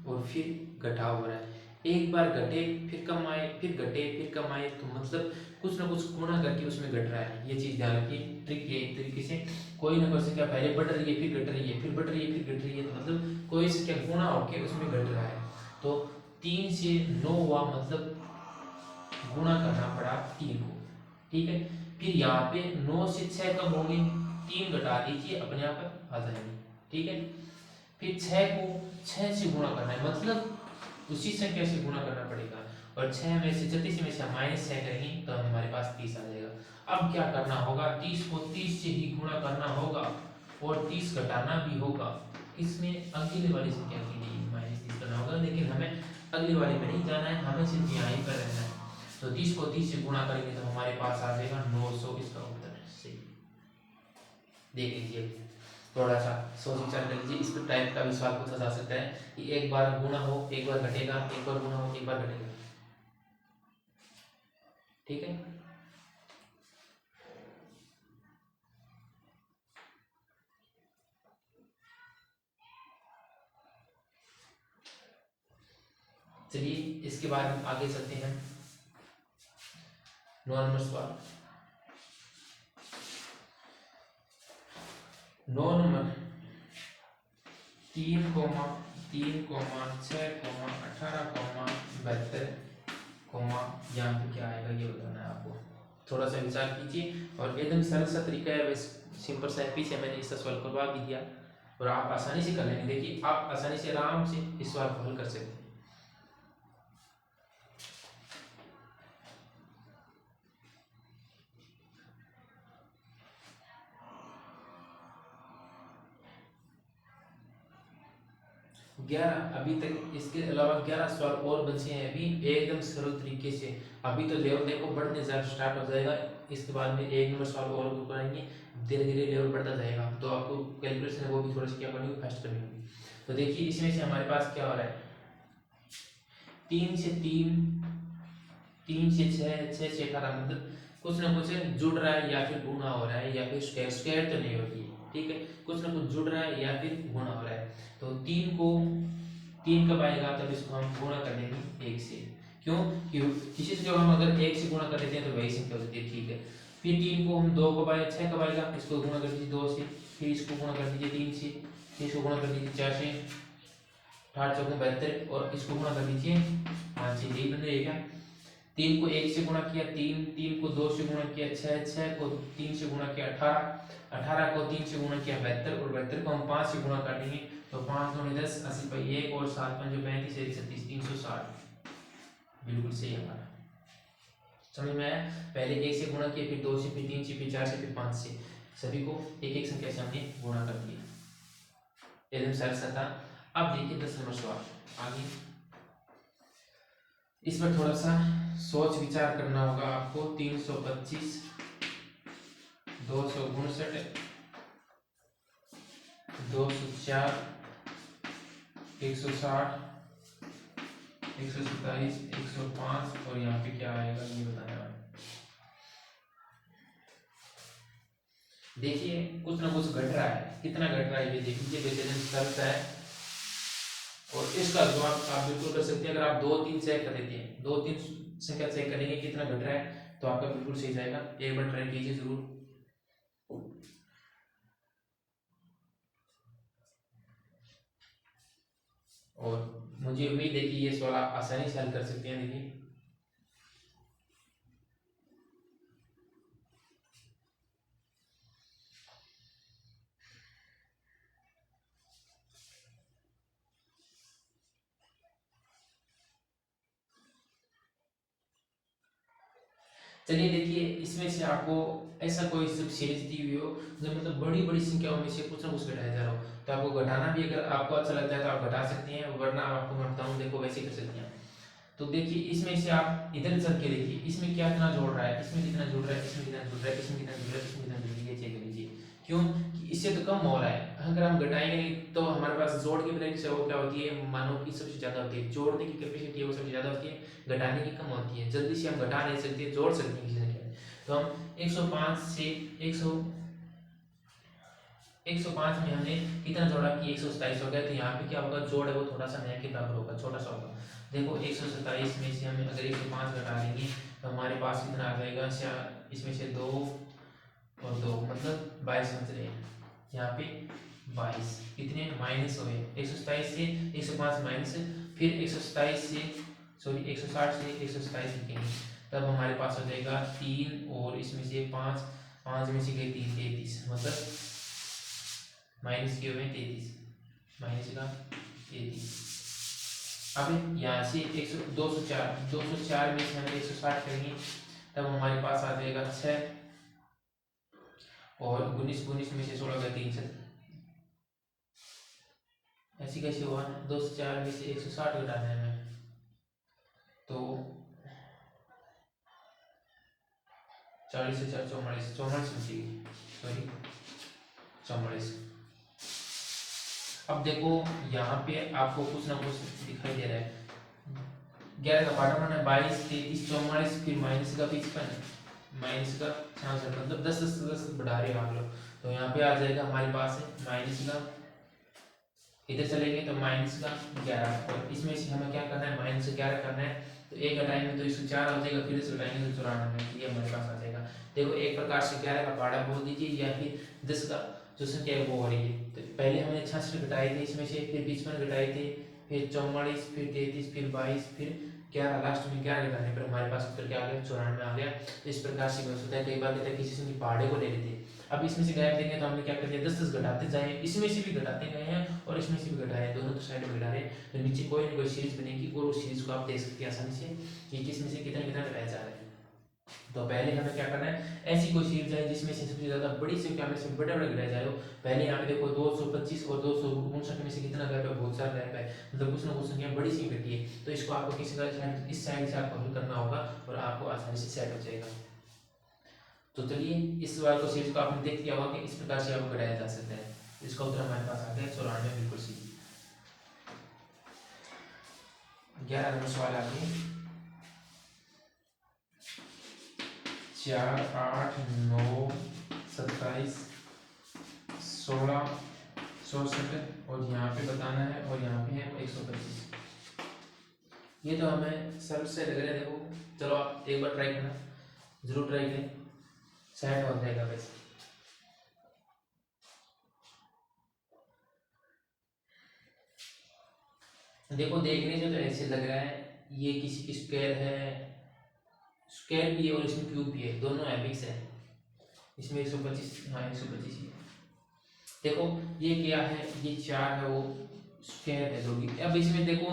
और फिर घटाव हो रहा है। एक बार घटे फिर कम आए, फिर घटे फिर कम आए, तो मतलब कुछ ना कुछ गुणा करके उसमें घट रहा है। ये चीज ध्यान रखिए। ट्रिक ये एक तरीके से कोई ना कोई संख्या पहले बढ़ रही है फिर घट रही है, फिर बढ़ रही है फिर घट रही है, तो मतलब कोई संख्या गुणा होके उसमें घट रहा है। तो 3 से 9 हुआ, मतलब गुणा करना पड़ा 3 को। ठीक है, फिर यहाँ पे 9 से 6 कब होंगे, 3 घटा दीजिए अपने आप आ जाएंगे। ठीक है, फिर 6 को 6 से गुणा करना है, मतलब उसी संख्या से गुणा करना पड़ेगा, और 6 में से 36 में से हम -6 करेंगे तो हमारे पास 30 आ जाएगा। अब क्या करना होगा, 30 को 30 से ही गुणा करना होगा और 30 घटाना भी होगा। इसमें अगली वाली संख्या के लिए -30 करना होगा, लेकिन हमें अगली वाली में नहीं जाना है, हमें सिर्फ यहाँ ही पर रहना है। तो 30 को 30 से गुणा करेंगे तो हमारे पास आ जाएगा 900। इसका उत्तर सही। देख लीजिए, थोड़ा सा सोच विचार कर लीजिए। इस टाइप का भी सवाल पूछा जा सकता है कि एक बार गुणा हो एक बार घटेगा, एक बार गुणा हो एक बार घटेगा। ठीक है, चलिए इसके बाद हम आगे चलते हैं। 9 नंबर सवाल। 9 नंबर 3, 3, 6, 18, 72, यहाँ पे क्या आएगा ये बताना है आपको। थोड़ा सा विचार कीजिए और एकदम सरल सा तरीका है, बस सिंपल सा है। पीछे मैंने इसका सवाल करवा भी दिया और आप आसानी से कर लेंगे। देखिए आप आसानी से आराम से इस सवाल को हल कर सकते हैं। अभी तक इसके अलावा 11 सवाल और बचे हैं अभी एकदम सरल तरीके से। अभी तो लेवल देखो बढ़ने स्टार्ट हो जाएगा, इसके बाद में एक नंबर सवाल और कराएंगे, धीरे धीरे लेवल बढ़ता जाएगा, तो आपको कैलकुलेशन है वो भी थोड़ा सा क्या करनी होगी, फास्ट करनी होगी। तो देखिए इसमें से हमारे पास क्या हो रहा है, 3 से 3, 3 से 6, 6 से 18, मतलब कुछ ना कुछ जुड़ रहा है या फिर गुणा हो रहा है या फिर स्क्वायर, स्क्वायर तो नहीं होती है, ठीक है, कुछ ना कुछ जुड़ रहा है या फिर गुणा हो रहा है। तो 3 कब आएगा, तब इसको हम गुणा कर देंगे 1 से, क्यों, किसी से जब हम अगर 1 से गुणा कर देते हैं तो वही संख्या हो जाती है, ठीक है। फिर 3 को हम 2 कब आएगा, 6 कब आएगा, इसको गुणा कर दीजिए 2 से, फिर इसको गुणा कर दीजिए 3 से, फिर इसको गुणा कर दीजिए 4 से, 8 चौको 72, और इसको गुणा कर दीजिए 5 से, यही बन जाएगा। 3 को 1 से गुणा किया 3, 3 को 2 से गुणा किया 6, 6 को 3 से गुणा किया 18, 18 को 3 से गुणा किया 72, और 72 को हम 5 से गुणा कर देंगे तो 5 दूनी 10, 80 पर 1 और 7 5 35, 1 36, 360, बिल्कुल सही हमारा, समझ में आया। पहले 1 से गुणा किया, फिर 2 से, फिर 3 से, फिर 4 से, फिर 5 से, सभी को एक एक संख्या से हमने गुणा कर दिया, एकदम सरल सा था। अब देखिए 10 नंबर सवाल आगे, इस पर थोड़ा सा सोच विचार करना होगा आपको। 325, 259, 204, 160, 127, 105, और यहाँ पे क्या आएगा ये बताना है। देखिए कुछ ना कुछ घट रहा है, कितना घट रहा है ये देख लीजिए, बेहतरीन सरल है, और इसका जवाब आप बिल्कुल कर सकते हैं। अगर आप 2 3 चेक कर देते हैं, 2 3 संख्या चेक करेंगे कितना घट रहा है, तो आपका बिल्कुल सही जाएगा, एक बार ट्राई कीजिए जरूर। और मुझे उम्मीद है कि ये सवाल आप आसानी से हल कर सकते हैं। देखिए चलिए देखिए, इसमें से आपको ऐसा कोई सीरीज दी हुई हो जो मतलब बड़ी बड़ी संख्याओं में से कुछ ना कुछ घटाया जा रहा हो, तो आपको घटाना भी अगर आपको अच्छा लगता है तो आप घटा सकते हैं, वरना आपको मैं बताऊं देखो वैसे कर सकते हैं। तो देखिए इसमें से आप इधर चल के देखिए, इसमें क्या कितना जोड़ रहा है, इसमें कितना जुड़ रहा है, इसमें कितना जुड़ रहा है, इसमें कितना जुड़ रहा है, इसमें कितना जुड़ रहा है, ये चेक कीजिए। क्यों कि इससे तो कम हो रहा है, अगर हम घटाएंगे नहीं तो हमारे पास जोड़ की वैल्यू वो क्या होती है, मानो की सबसे ज्यादा होती है, जोड़ने की कैपेसिटी है वो सबसे ज्यादा होती है, घटाने की कम होती है। जल्दी से हम घटा नहीं सकते, जोड़ सकते हैं किसी संख्या में। तो हम 105 से 105 में हमने कितना जोड़ा कि 127 हो गया, तो यहाँ पे क्या होगा, जोड़ है वो थोड़ा सा नया के बराबर होगा, छोटा सा होगा। देखो 127 में से हमें अगर 105 घटा देंगे तो हमारे पास कितना आ जाएगा, इसमें से 2 और 2 मतलब 22 बच रहे हैं, यहाँ पे 22 कितने माइनस हो गए, 127 से 105 माइनस, फिर 127 से सॉरी 160 से 127 लिखेंगे, तब हमारे पास हो जाएगा 3 और इसमें से 5, 5 में से गए 3, 33, मतलब माइनस के हुए 33, माइनस का 33। अब यहाँ से 204 में से हम 160 करेंगे, तब हमारे पास आ जाएगा 6, और 19 में से 16 का 3, ऐसी कैसे हुआ, 204 में से 160 घटाना है हमें, तो 40 से 4 44, 44 बचेगी, सॉरी 44। अब देखो यहाँ पे आपको कुछ ना कुछ दिखाई दे रहा है, 11 का पार्ट बनाना है, 22 33 44, फिर माइनस का 55, माइनस का 66, मतलब 10 10 10 बढ़ा रहे हैं आप लोग, तो यहाँ पे आ जाएगा हमारे पास है माइनस का, इधर चलेंगे तो माइनस का 11, और इसमें से हमें क्या करना है, माइनस 11 करना है, तो एक घटाएंगे तो 104 हो जाएगा, फिर इसे घटाएंगे तो 94, ये हमारे पास आ जाएगा। देखो एक प्रकार से 11 का पाड़ा बोल दीजिए या फिर 10 का जो संख्या है वो हो रही है। तो पहले हमने 66 घटाए थे इसमें से, फिर 55 घटाए थे, फिर 44, फिर 33, फिर 22, फिर 11, लास्ट में 11 घटाने पर हमारे पास उत्तर क्या आ गया, 94 आ गया। तो इस प्रकार से होता है, कई बार कहते हैं किसी से पहाड़े को ले लेते हैं, अब इसमें से गायब देंगे तो हमने क्या कर दिया, 10 10 घटाते जाए, इसमें से भी घटाते गए हैं और इसमें से भी घटाए, दोनों तो साइड में घटा रहे हैं, तो नीचे कोई ना कोई सीरीज बनेगी और उस सीरीज को आप देख सकते हैं आसानी से कि किसमें से कितना कितना घटाया जा रहा है। तो पहले हमें क्या करना है, ऐसी कोई सीरीज है जिसमें से सबसे ज्यादा बड़ी संख्या में से बड़े बड़े घटाया जाए। पहले यहाँ पे देखो 225 और 259 में से कितना गैप है, बहुत सारा गैप है, मतलब कुछ ना कुछ संख्या बड़ी सी घटी है, तो इसको आपको किसी तरह इस साइड से आपको हल करना होगा और आपको आसानी से सेट हो जाएगा। तो चलिए इस सवाल को सीरीज को आपने देख लिया होगा कि इस प्रकार से आपको घटाया जा सकता है। इसका उत्तर हमारे पास आ गया 94, बिल्कुल सही। 11 नंबर सवाल आगे। 4, 8, 9, 27, 16, 64 और यहाँ पे बताना है और यहाँ पे है 125। ये तो हमें सरल से लग रहा है। देखो चलो आप एक बार ट्राई करना, जरूर ट्राई करें, शायद हो जाएगा। वैसे देखो देखने से तो ऐसे लग रहा है ये किसी स्क्वायर है, स्क्वायर भी है और इसमें क्यूब भी है, दोनों है, मिक्स है। इसमें 125, हाँ 125 ही है। देखो ये क्या है, ये 4 है, वो स्क्वायर है 2 की। अब इसमें देखो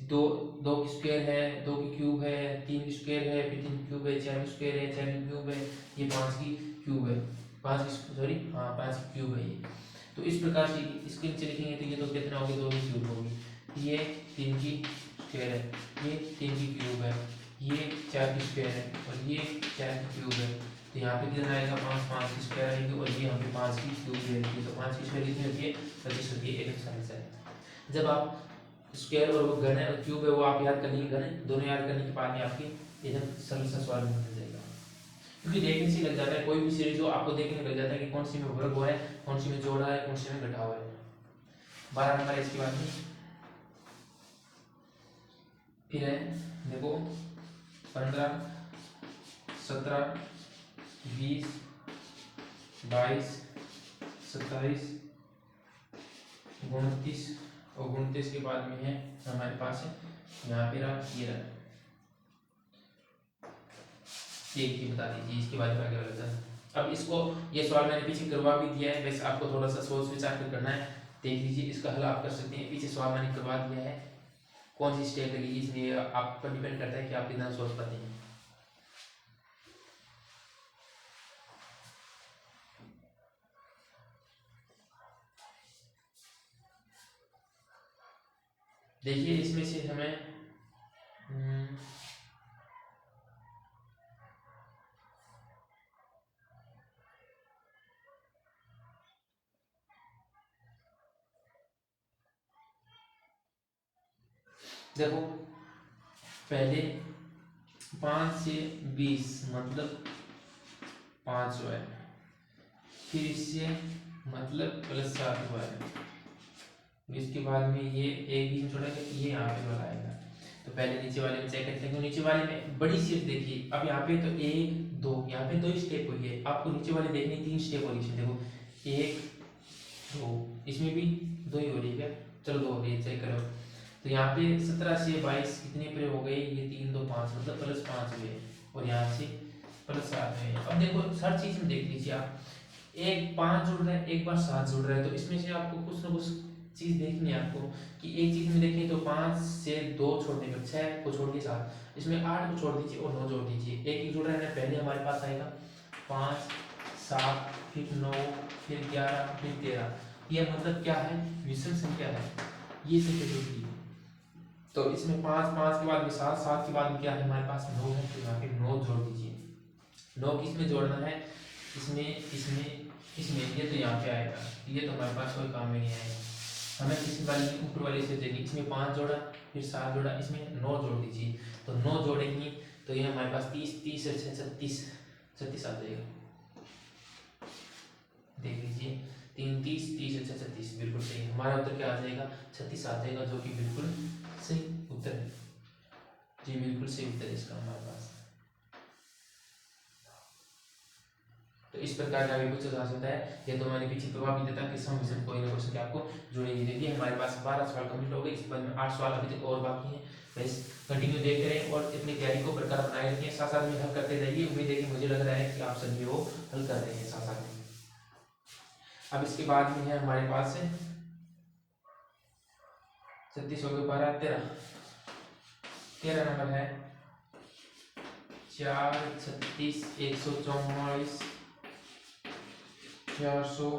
दो दो की स्क्वायर है, 2 की क्यूब है, 3 की स्क्वायर है, फिर 3 की क्यूब है, 4 की स्क्वायर है, 4 की क्यूब है, ये 5 की क्यूब है, 5 की सॉरी हाँ 5 की क्यूब है ये। तो इस प्रकार से इसके नीचे लिखेंगे तो ये तो कितना होगी, 2 की क्यूब होगी। ये 3 की स्क्वायर है, ये 3 की क्यूब है, ये 4 की स्क्वायर है और ये 4 की क्यूब है। तो यहाँ पे कितना आएगा, 5, 5 की स्क्वायर आएगी और ये यहाँ पे 5 की क्यूब रहेगी। तो 5 की स्क्वायर कितनी होती है, 25 होती है। एक एक्सरसाइज है। जब आप स्क्वायर और वो घन है और क्यूब है वो आप याद करने के, घन दोनों याद करने के बाद में आपकी एकदम सरल सा सवाल मिल जाएगा। क्योंकि देखने से लग जाता है, कोई भी सीरीज हो आपको देखने लग जाता है कि कौन सी में वर्ग हुआ है, कौन सी में जोड़ा है, कौन सी में घटा हुआ है। 12 नंबर इसके बाद में फिर है, देखो 15, 17, 20, 22, 27, 29 और 29 के बाद में है हमारे पास है यहाँ पे रहा ये रहा। एक ही बता दीजिए इसके बाद में आगे वाला था। अब इसको ये सवाल मैंने पीछे करवा भी दिया है, वैसे आपको थोड़ा सा सोच विचार कर करना है। देख लीजिए इसका हल आप कर सकते हैं। पीछे सवाल मैंने करवा दिया है, कौन सी स्टेप लगेगी इसमें आप पर डिपेंड करता है कि आप कितना सोच पाते हैं। देखिए इसमें से हमें देखो पहले 5 से 20 मतलब 500 है, फिर इससे मतलब +7 हुआ है, इसके बाद में ये एक बीच में छोड़ा है, ये यहाँ पे वाला आएगा। तो पहले नीचे वाले में चेक करते हैं, नीचे वाले में बड़ी सीट देखिए। अब यहाँ पे तो 1 2 यहाँ पे 2 स्टेप हुई है, आपको नीचे वाले देखने 3 स्टेप हो रही है। देखो 1 2, इसमें भी 2 ही हो रही है क्या, चलो 2 हो रही है, चेक करो। तो यहाँ पे 17 से 22 कितने पे हो गए, ये 3 2 5 मतलब +5 हुए और यहाँ से +7 हुए। अब देखो हर चीज में देख लीजिए आप, एक 5 जुड़ रहा है, एक बार 7 जुड़ रहा है, तो इसमें से आपको कुछ ना कुछ चीज देखनी है आपको कि एक चीज में देखें तो 5 से 2 छोड़ने पर 6 को छोड़ के 7, इसमें 8 को छोड़ दीजिए और 9 जोड़ दीजिए। एक ही जुड़ रहा है ना, पहले हमारे पास आएगा 5 7 फिर 9 फिर 11 फिर 13, ये मतलब क्या है, विषम संख्या है, ये संख्या जुड़ गई। तो इसमें 5 5 के बाद में 7 7 के बाद में क्या है हमारे पास 9 है, तो यहाँ पे 9 जोड़ दीजिए। 9 किस में जोड़ना है, इसमें इसमें इसमें, ये तो यहाँ पे आएगा, ये तो हमारे पास कोई काम में नहीं आएगा। हमें किसी वाली ऊपर वाले से देनी, इसमें 5 जोड़ा फिर 7 जोड़ा, इसमें 9 जोड़ दीजिए। तो 9 जोड़ेंगे तो ये हमारे पास 30 30 से 36 36 आ जाएगा। देख लीजिए 3 30 30 अच्छा 36, बिल्कुल सही। हमारा उत्तर क्या आ जाएगा, 36 आ जाएगा, जो कि बिल्कुल सही उत्तर है जी, बिल्कुल सही उत्तर है इसका हमारे पास। तो इस प्रकार का भी पूछा जा सकता है। ये तो मैंने पीछे प्रभाव भी देता कि सम विषम कोई ना कोई संख्या आपको जुड़ेगी। देखिए हमारे पास 12 सवाल कंप्लीट हो गए, इस बाद में 8 सवाल अभी तक और बाकी हैं। बस कंटिन्यू देखते रहें और अपनी तैयारी को बरकरार बनाए रखें, साथ साथ में हल करते जाइए। उम्मीद है कि मुझे लग रहा है कि आप सभी वो हल कर रहे हैं साथ साथ में। अब इसके बाद में है हमारे पास 36 हो गए, 12 13 नंबर है 4 36 144 400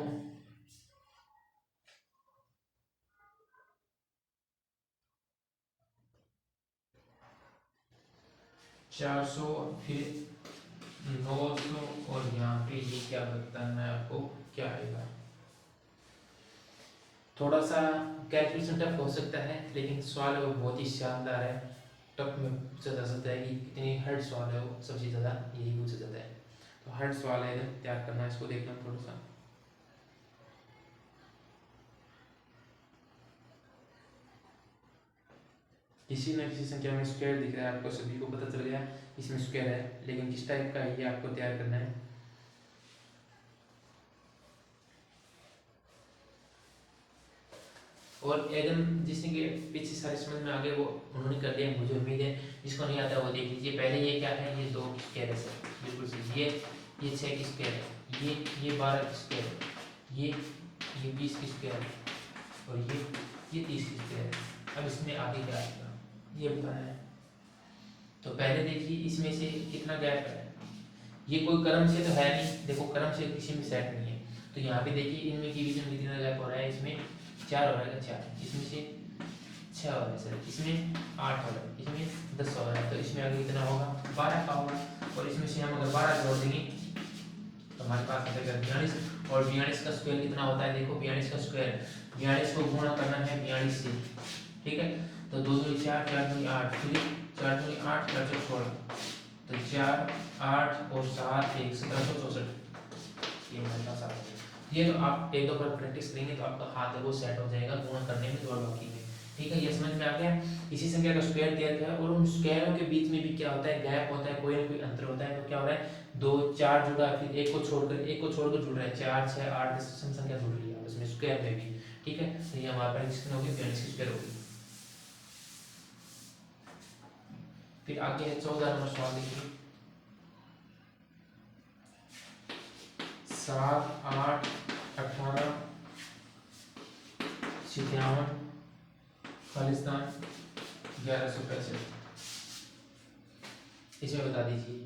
400 फिर 900 और यहाँ पे ये क्या बताना है आपको क्या आएगा। थोड़ा सा कैलकुलेशन टफ हो सकता है लेकिन सवाल वो बहुत ही शानदार है। टफ में पूछा जा सकता है कि कितनी हार्ड सवाल है, वो सबसे ज़्यादा यही पूछा जाता है। तो हार्ड सवाल है, इधर तैयार करना है, इसको देखना थोड़ा सा। किसी न किसी संख्या में स्क्वायर दिख रहा है आपको, सभी को पता चल गया इसमें स्क्वायर है, लेकिन किस टाइप का है ये आपको तैयार करना है। और एकदम जिसने के पीछे सारे समझ में आ गए वो उन्होंने कर लिया, मुझे उम्मीद है। जिसको नहीं आता वो देख लीजिए। पहले ये क्या है, ये 2 स्क्वायर है सर, बिल्कुल सही। ये 6 की स्क्वायर है, ये 12 की स्क्वायर है, ये 20 की स्क्वायर है, और ये 30 की स्क्वायर है। अब इसमें आगे क्या आएगा ये बताना है। तो पहले देखिए इसमें से कितना गैप है। ये कोई क्रम से तो है नहीं, देखो क्रम से किसी में सेट नहीं है। तो यहाँ पे देखिए इनमें के बीच में कितना गैप हो रहा है, इसमें 4 हो रहा है, 4 इसमें से 6 हो रहा है सर, इसमें 8 हो रहा है, इसमें 10 हो रहा है। तो इसमें आगे कितना होगा, 12 का होगा। और इसमें से हम अगर 12 जोड़ देंगे तो हमारे पास आ जाएगा 42। और 42 का स्क्वायर कितना होता है, देखो 42 का स्क्वायर 42 को गुणा करना है 42 से, ठीक है। तो 2 दूनी 4, 4 दूनी 8, फिर 4 दूनी 8, 4 चौक 16, तो 4, 8 और 7 1 1764। ये हमारे पास आ गया। ये तो आप एक दो बार प्रैक्टिस करेंगे तो आपका हाथ है वो सेट हो जाएगा गुणा करने में और बाकी में, ठीक है। ये समझ में आ गया। इसी संख्या का स्क्वायर दिया गया है और उन स्क्वायरों के बीच में भी क्या होता है, गैप होता है, कोई ना कोई अंतर होता है। तो क्या हो रहा है, 2 4 जुड़ा, फिर एक को छोड़कर जुड़ रहा है, 4 6 8 10 सम संख्या जुड़ रही है उसमें स्क्वायर में भी, ठीक है। तो ये हमारे पास कितनी होगी, 42 की स्क्वायर होगी। फिर आगे है 14 नंबर सवाल देखिए। 7 8 18 57 खालिस्तान 1165। इसमें बता दीजिए।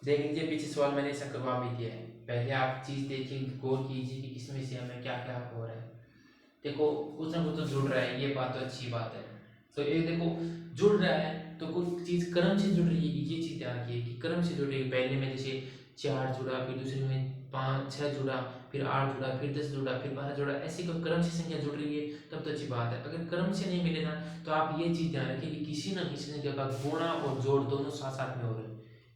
देख लीजिए पीछे सवाल मैंने ऐसा करवा भी दिया है, पहले आप चीज देखिए, गौर कीजिए कि इसमें से हमें क्या क्या हो रहा है। देखो कुछ ना कुछ तो जुड़ रहा है, ये बात तो अच्छी बात है। तो ये देखो जुड़ रहा है तो कुछ चीज क्रम से जुड़ रही है, ये चीज ध्यान रखिए कि क्रम से जुड़ रही है। पहले में जैसे 4 जुड़ा, फिर दूसरे में 5 6 जुड़ा, फिर 8 जुड़ा, फिर 10 जुड़ा, फिर 12 जुड़ा, ऐसी कोई क्रम से संख्या जुड़ रही है तब तो अच्छी बात है। अगर क्रम से नहीं मिले ना तो आप ये चीज ध्यान रखिए कि किसी न किसी संख्या का गुणा और जोड़ दोनों साथ साथ में हो रहे हैं।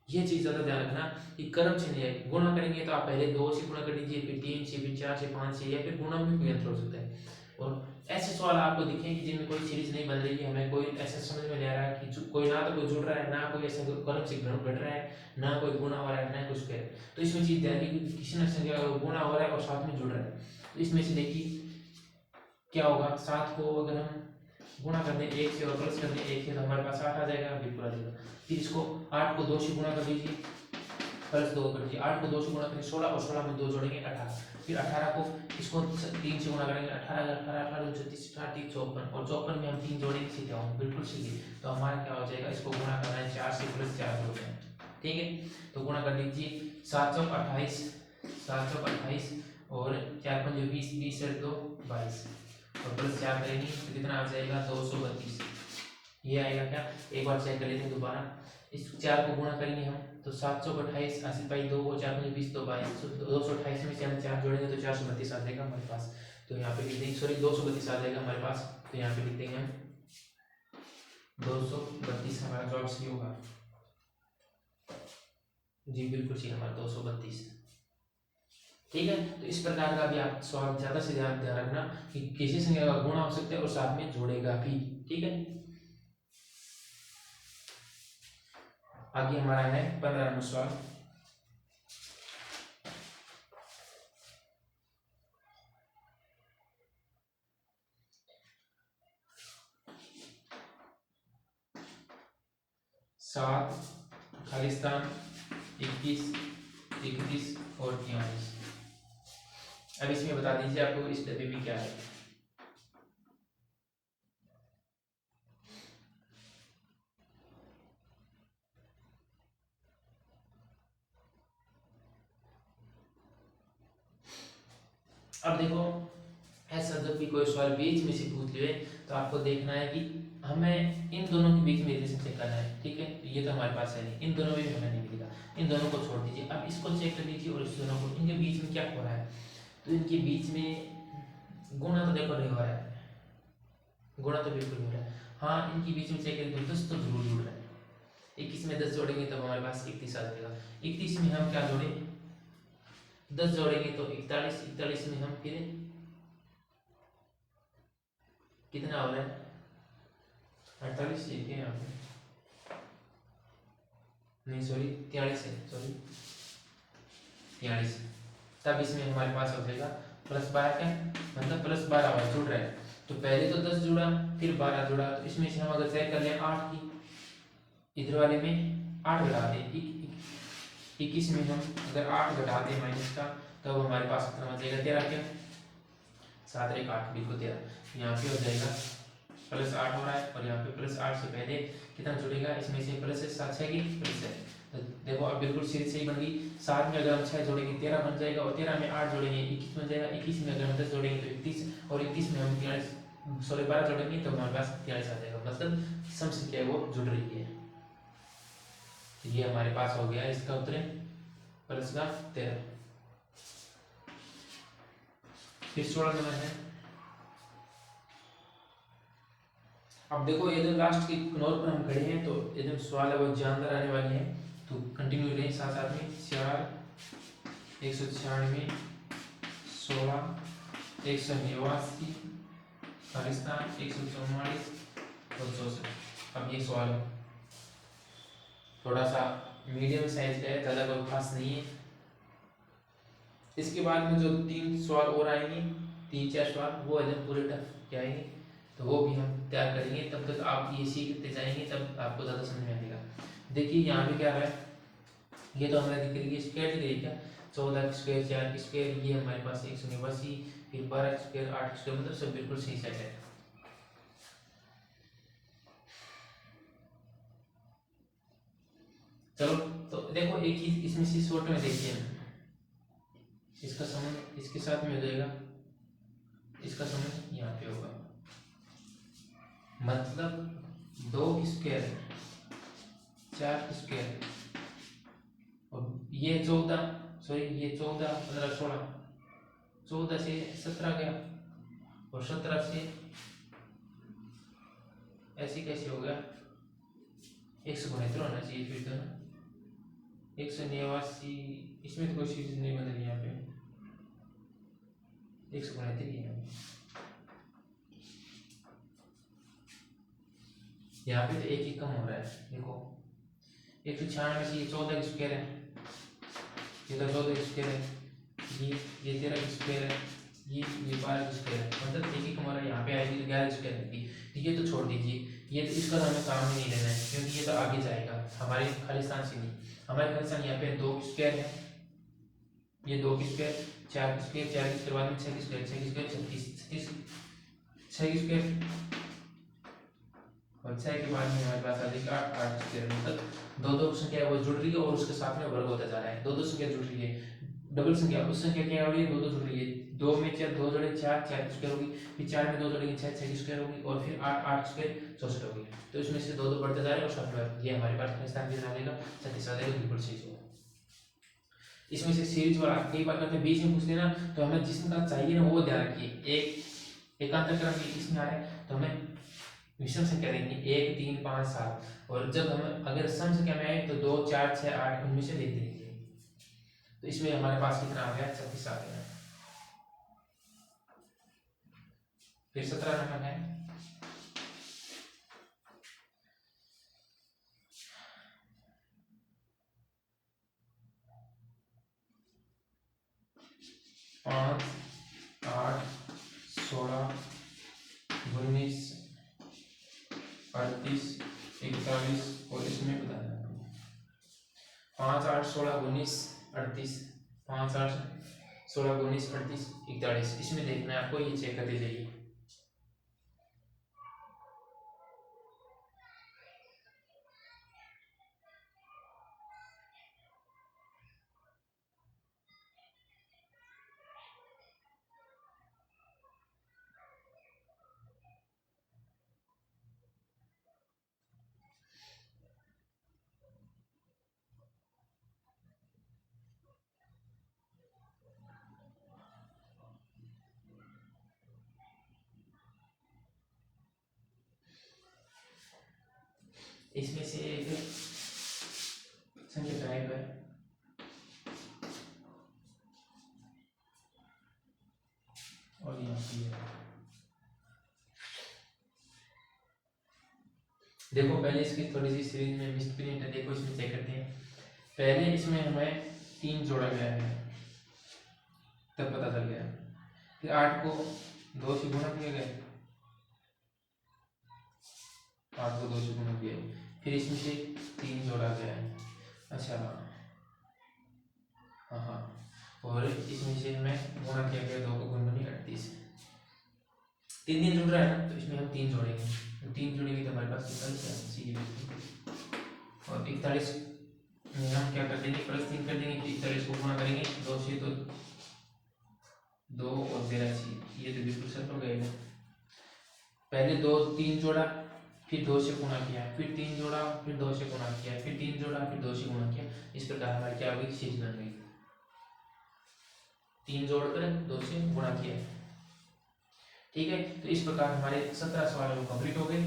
ये चीज ज्यादा ध्यान रखना कि क्रम से नहीं है। गुणा करेंगे तो आप पहले 2 से गुणा कर लीजिए, फिर 3 से, फिर 4 से, 5 से, या फिर गुणा में कोई अंतर हो सकता है। और ऐसे सवाल आपको दिखेंगे जिनमें कोई सीरीज नहीं बन रही है, हमें कोई ऐसा समझ में नहीं आ रहा है कि कोई ना तो कोई जुड़ रहा है, ना कोई ऐसा क्रम से घट रहा है, ना कोई गुणा हो रहा है, ना कुछ कर। तो इसमें चीज ध्यान रखिए कि किसी न संख्या का गुणा हो रहा है और साथ में जुड़ रहा है। तो इसमें से देखिए क्या होगा, 7 को अगर हम गुणा कर दें 1 से और प्लस कर दें 1 से तो हमारे पास 8 आ जाएगा, बिल्कुल आ जाएगा। फिर इसको 8 को 2 से गुणा कर दीजिए, प्लस 2 कर दीजिए, 8 को 2 से गुणा करें 16, और 16 में 2 जोड़ेंगे 18। फिर 18 को इसको 3 से गुणा करेंगे, 18 18 18 36 30 54, और 54 में हम 3 जोड़ेंगे सीधे हम, बिल्कुल सीधे। तो हमारा क्या हो जाएगा, इसको गुणा करना है 4 से प्लस 4 जोड़ना है, ठीक है। तो गुणा कर लीजिए 7 चौक 28, 7 चौक 28, और 4 पंजे 20, 20 से 2 22, और प्लस 4 करेंगे तो कितना आ जाएगा 232। ये आएगा क्या, एक बार चेक कर लेते हैं दोबारा। इस 4 को गुणा करेंगे हम तो 728 80 बाई 2 और 4 पंजे 20 2 22, 228 में से हम 4 जोड़ेंगे तो 432 आ जाएगा हमारे पास। तो यहाँ पे लिख देंगे, सॉरी 232 आ जाएगा हमारे पास। तो यहाँ पे लिख देंगे हम 232, हमारा जवाब सही होगा जी, बिल्कुल सही हमारा 232, ठीक है। तो इस प्रकार का भी आप सवाल ज्यादा से ज्यादा ध्यान रखना कि किसी संख्या का गुणा हो सकता है और साथ में जोड़ेगा भी, ठीक है। आगे हमारा है 15 नंबर सवाल। सात खालिस्तान 21 31 और 43। अब इसमें बता दीजिए आपको इस डब्बे में क्या है। अब देखो हमेशा जब भी कोई सवाल बीच में से पूछ ले तो आपको देखना है कि हमें इन दोनों के बीच में रिलेशन चेक करना है, ठीक है। तो ये तो हमारे पास है नहीं, इन दोनों में भी हमें नहीं मिलेगा, इन दोनों को छोड़ दीजिए। अब इसको चेक कर लीजिए और इस दोनों को, इनके बीच में क्या हो रहा है। तो इनके बीच में गुणा तो देखो नहीं हो रहा है, गुणा तो बिल्कुल नहीं हो रहा है। हाँ, इनके बीच में चेक करें तो 10 तो जरूर जुड़ रहा है। 21 में 10 जोड़ेंगे तब हमारे पास 31 आ जाएगा। 31 में हम क्या जोड़े, 10 जोड़ेंगे तो 41, 41 में हम फिर कितना हो रहा है 48, ये क्या यहाँ पे नहीं सॉरी 43 है, सॉरी 43। तब इसमें हमारे पास हो जाएगा +12, क्या मतलब +12 और जुड़ रहा है। तो पहले तो 10 जुड़ा फिर 12 जुड़ा, तो इसमें से हम अगर चेक कर लें 8 की, इधर वाले में 8 घटा दें, 21 में हम अगर 8 घटा दें माइनस का, तो हमारे पास कितना बचेगा 13, क्या 7 1 8 बिल्कुल 13। यहाँ पे हो जाएगा +8 हो रहा है और यहाँ पे +8 से पहले कितना जुड़ेगा, इसमें से प्लस 7 6 की प्लस है। तो देखो अब बिल्कुल सीरीज सही बन गई। 7 में अगर हम 6 जोड़ेंगे 13 बन जाएगा और 13 में 8 जोड़ेंगे 21 बन जाएगा। 21 में अगर हम 10 जोड़ेंगे तो 31 और 31 में हम 12 जोड़ेंगे तो हमारे पास 43 आ जाएगा। मतलब सम संख्या वो जुड़ रही है। तो ये हमारे पास हो गया इसका उत्तर प्लस का 13। फिर 16 नंबर है। अब देखो ये जो लास्ट की नोट पर हम खड़े हैं तो ये जो सवाल है वो जानदार आने वाले हैं, तो कंटिन्यू रहें साथ साथ में। 4 196 16 189 खालिस्तान 144 और 64। अब ये सवाल थोड़ा सा मीडियम साइज का है, ज़्यादा कोई खास नहीं है। इसके बाद में जो 3 सवाल और आएंगे, 3 4 सवाल, वो एकदम पूरे टफ के आएंगे, तो वो भी हम तैयार करेंगे। तब तक आप ये सीखते जाएंगे, तब आपको ज़्यादा समझ में आएगा। देखिए यहाँ पे क्या है, ये तो हमारे दिख रही है स्क्वायर दिख रही है क्या, 14 स्क्वायर 4 स्क्वायर, ये हमारे पास 189, फिर 12 स्क्वायर 8 स्क्वायर, मतलब सब बिल्कुल सही सेट है। चलो तो देखो एक चीज इसमें से शॉर्ट में देखिए, इसका संबंध इसके साथ में हो जाएगा, इसका संबंध यहाँ पे होगा, मतलब 2 स्क्वायर 4 स्क्वायर और ये 14 सॉरी ये 14 15 16, 14 से 17 गया और 17 से ऐसे कैसे हो गया, 172 होना चाहिए फिर तो ना, 189, इसमें तो कोई चीज नहीं बदली यहाँ पे, 172 है यहाँ पे, तो एक ही कम हो रहा है। देखो 196 से ये 14 स्क्वायर है, ये तो 14 स्क्वायर है, ये 13 स्क्वायर है, ये 12 स्क्वायर है, मतलब एक ही कम हो रहा है। यहाँ पे आएगी तो 11 स्क्वायर आएगी। तो ये तो छोड़ दीजिए, ये तो इसका तो हमें काम ही नहीं लेना है, क्योंकि ये तो आगे जाएगा हमारे खालिस्तान से नहीं। हमारे खालिस्तान यहाँ पे 2 स्क्वायर है, ये 2 स्क्वायर 4 स्क्वायर 4 स्क्वायर बाद में 6 स्क्वायर 6 स्क्वायर 36 6 स्क्वायर और 6 के बाद में हमारे पास आ जाएगा 8 स्क्वायर, मतलब 2 संख्या है वो जुड़ रही है और उसके साथ में वर्ग होता जा रहा है। 2 संख्या जुड़ रही है, डबल संख्या उस संख्या क्या हो रही है, 2 जुड़ रही है। 2 में 2 जोड़े 4 स्क्वायर होगी, फिर 4 में 2 जोड़ेंगे 6 स्क्वायर होगी और फिर 8 स्क्वायर 64 होगी। तो इसमें से 2 बढ़ते जा रहे हैं और साथ में ये हमारे पास खालिस्तान भी बना लेगा, 36 आ जाएगा, बिल्कुल सही होगा। इसमें से सीरीज वाला कई बार करते बीच में पूछ लेना, तो हमें जिसका चाहिए ना वो ध्यान रखिए। एकांतर क्रम इसमें आ रहा है तो हमें विषम संख्या देंगे 1 3 5 7, और जब हम अगर सम संख्या में आए तो 2 4 6 8 उनमें से लिख देंगे। तो इसमें हमारे पास कितना आ गया 36 आ गया। फिर 17 नंबर है, पाँच 8 16 19 38 41 और इसमें बताना 5 8 16 19 38 5 8 16 19 38 41, इसमें देखना है आपको, ये चेक करते जाइए। इसमें से एक संख्या टाइप है, और यहाँ पे है। देखो पहले इसकी थोड़ी सी सीरीज में मिसप्रिंट है, देखो इसमें चेक करते हैं। पहले इसमें हमें 3 जोड़ा गया है, तब पता चल गया। फिर 8 को 2 से गुणा किया गया, 8 को 2 से गुणा किया, फिर इसमें से 3 जोड़ा गया है। अच्छा हाँ, और इसमें से हमें गुणा किया गया 2 को गुण बनी 38। 3 जुड़ रहा है ना, तो इसमें हम 3 जोड़ेंगे, तो 3 जोड़ेंगे तो हमारे पास 41 है, सीधी बात। और 41 में हम क्या कर देंगे, +3 कर देंगे, 41 को गुणा करेंगे 2 से, तो 2 और 83, ये तो बिल्कुल सही हो गया। पहले 3 जोड़ा, फिर 2 से गुणा किया, फिर 3 जोड़ा, फिर 2 से गुणा किया, फिर 3 जोड़ा, फिर 2 से गुणा किया। इस प्रकार हमारी क्या होगी, सीरीज बन गई। 3 जोड़कर 2 से गुणा किया, ठीक है। तो इस प्रकार हमारे 17 सवाल कंप्लीट हो गए।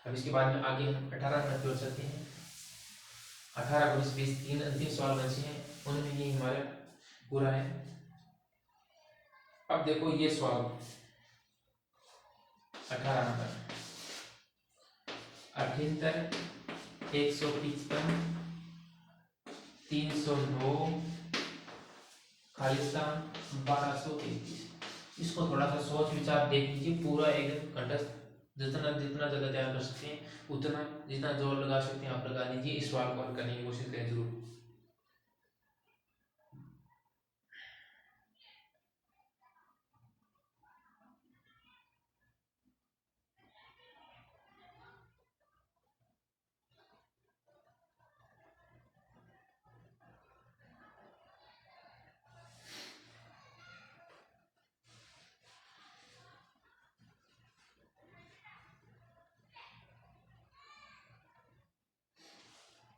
अब इसके बाद में आगे हम 18 नंबर की ओर चलते हैं। 18 को 20 3 अंतिम सवाल बचे हैं, उनमें ये हमारा पूरा है। अब देखो ये सवाल 18 नंबर, 78, 155, 309, खालिस्तान 1233। इसको थोड़ा सा सोच विचार देख लीजिए, पूरा एकदम कंठस्थ, जितना ज्यादा तैयार कर सकते हैं उतना, जितना जोर लगा सकते हैं आप लगा लीजिए। इस सवाल को हल करने की कोशिश करें जरूर।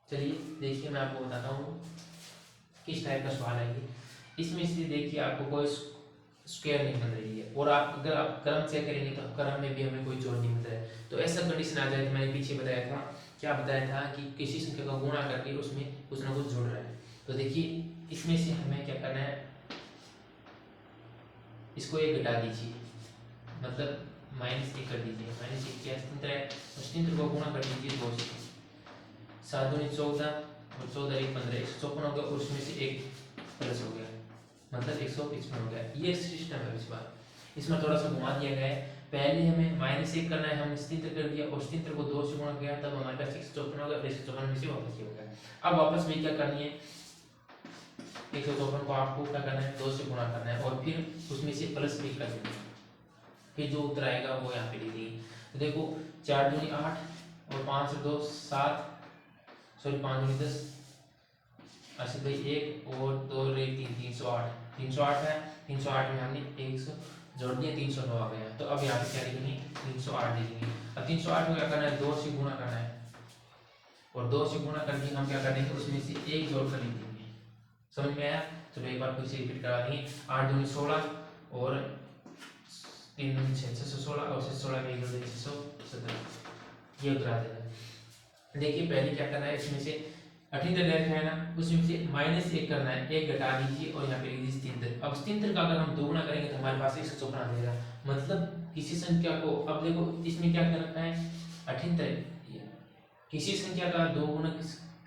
चलिए देखिए, मैं आपको बताता हूँ किस टाइप का सवाल है ये। इसमें से देखिए आपको कोई स्क्वायर नहीं बन रही है, और आप अगर आप क्रम चेक करेंगे तो क्रम में भी हमें कोई जोड़ नहीं मिल रहा है। तो ऐसा कंडीशन आ जाए तो मैंने पीछे बताया था, क्या बताया था कि किसी संख्या का गुणा करके उसमें कुछ ना कुछ जुड़ रहा है। तो देखिए इसमें से हमें क्या करना है, इसको एक घटा दीजिए, मतलब -1 कर दीजिए। -1 क्या अस्तित्व है, अस्तित्व को गुणा कर दीजिए 2 से, 7 दूनी 14 और 14 1 15, 154 हो गया, और उसमें से 1 प्लस हो गया, मतलब 155 हो गया। ये सिस्टम है। इस बार इसमें थोड़ा सा घुमा दिया गया है। पहले हमें -1 करना है, हम स्थिर कर दिया और स्थिर को 2 से गुणा किया, तब हमारे पास 154 हो गया, 154 में से वापस हो गया। अब वापस में क्या करनी है, 154 को आपको क्या करना है, 2 से गुणा करना है, और फिर उसमें से +1 कर देना है, फिर जो उत्तर आएगा वो यहाँ पे लिख देंगे। तो देखो 4 दूनी 8 और 5 से 2 7, सॉरी 5 दूनी 10, 80 भाई 1 और 2 रे 3, 308, 308 है। 308 में हमने 100 जोड़ दिया, 309 आ गया। तो अब यहाँ पे क्या लिखेंगे, 308 लिखेंगे। अब 308 को क्या करना है, 2 से गुणा करना है, और 2 से गुणा करके हम क्या करेंगे, उसमें से 1 जोड़ कर लिख देंगे। समझ में आया? चलो एक बार फिर से रिपीट करा देंगे। 8 दूनी 16 और 3 दूनी 6, 616, और 616 में 1 जोड़ देंगे 617, ये उत्तर आ जाएगा। देखिए पहले क्या करना है, इसमें से 18 ले रखा है ना, उसमें से -1 करना है, 1 घटा दीजिए और यहाँ पे लिख दीजिए 73। अब 73 का अगर हम दोगुना करेंगे तो हमारे पास 154 आ जाएगा। मतलब किसी संख्या को, अब देखो इसमें क्या कर रखा है 78, किसी संख्या का 2 गुना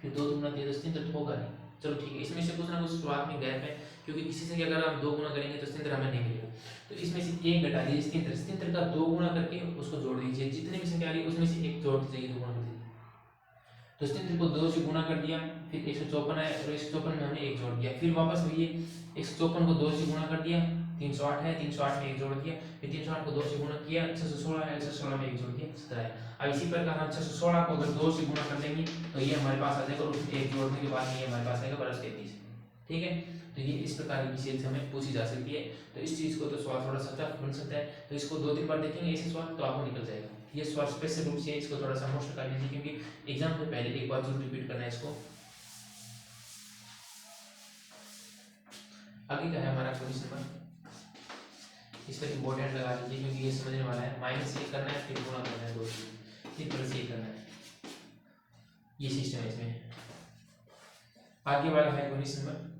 फिर 2 गुना 73 तो होगा नहीं। चलो ठीक है, इसमें से कुछ ना कुछ शुरुआत में गैप है, क्योंकि किसी संख्या अगर हम 2 गुना करेंगे तो 73 हमें नहीं मिलेगा। तो इसमें से 1 घटा दीजिए 73 का 2 गुना करके उसको जोड़ दीजिए, जितनी भी संख्या आ रही है उसमें से 1 जोड़ दीजिए, 2 गुना कर दीजिए। तो 73 को 2 से गुणा कर दिया, फिर 154 है, और 154 में हमने 1 जोड़ दिया, फिर वापस वही 154 को 2 से गुणा कर दिया, 308 है, 308 में 1 जोड़ दिया, फिर 308 को 2 से गुणा किया, 616 है, 616 में 1 जोड़ दिया, 17 है। अब इसी प्रकार हम 616 को अगर 2 से गुणा कर देंगे तो ये हमारे पास आ जाएगा, और उसमें 1 जोड़ने के बाद ये हमारे पास आएगा +33। ठीक है, तो ये इस प्रकार की चीज हमें पूछी जा सकती है। तो इस चीज को तो सवाल थोड़ा सा टफ बन सकता है, तो इसको 2-3 बार देखेंगे ऐसे सवाल तो आपको निकल जाएगा। ये सवाल स्पेशल रूप से इसको थोड़ा सा मोस्ट कर लीजिए, क्योंकि एग्जाम से पहले एक बार जरूर रिपीट करना है इसको। आगे क्या है हमारा क्वेश्चन नंबर, इसका इंपॉर्टेंट लगा लीजिए क्योंकि ये समझने वाला है। -1 करना है, फिर गुणा करना है 2 से, फिर +1 करना है। ये सिस्टम है इसमें। आगे वाला है क्वेश्चन नंबर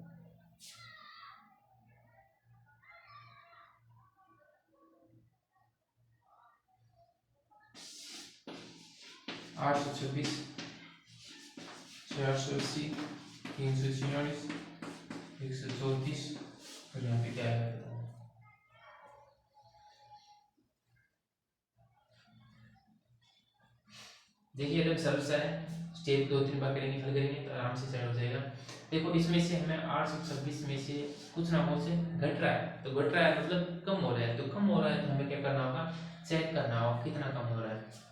826, 480, 346, 134 और यहाँ पे क्या है बताओ। देखिए एकदम सरल सा है, स्टेप 2-3 बार करेंगे, हल करेंगे तो आराम से सेट हो जाएगा। देखो इसमें से हमें 826 में से कुछ नामों से घट रहा है, तो घट रहा है मतलब कम हो रहा है, तो कम हो रहा है तो हमें क्या करना होगा, चेक करना होगा कितना कम हो रहा है।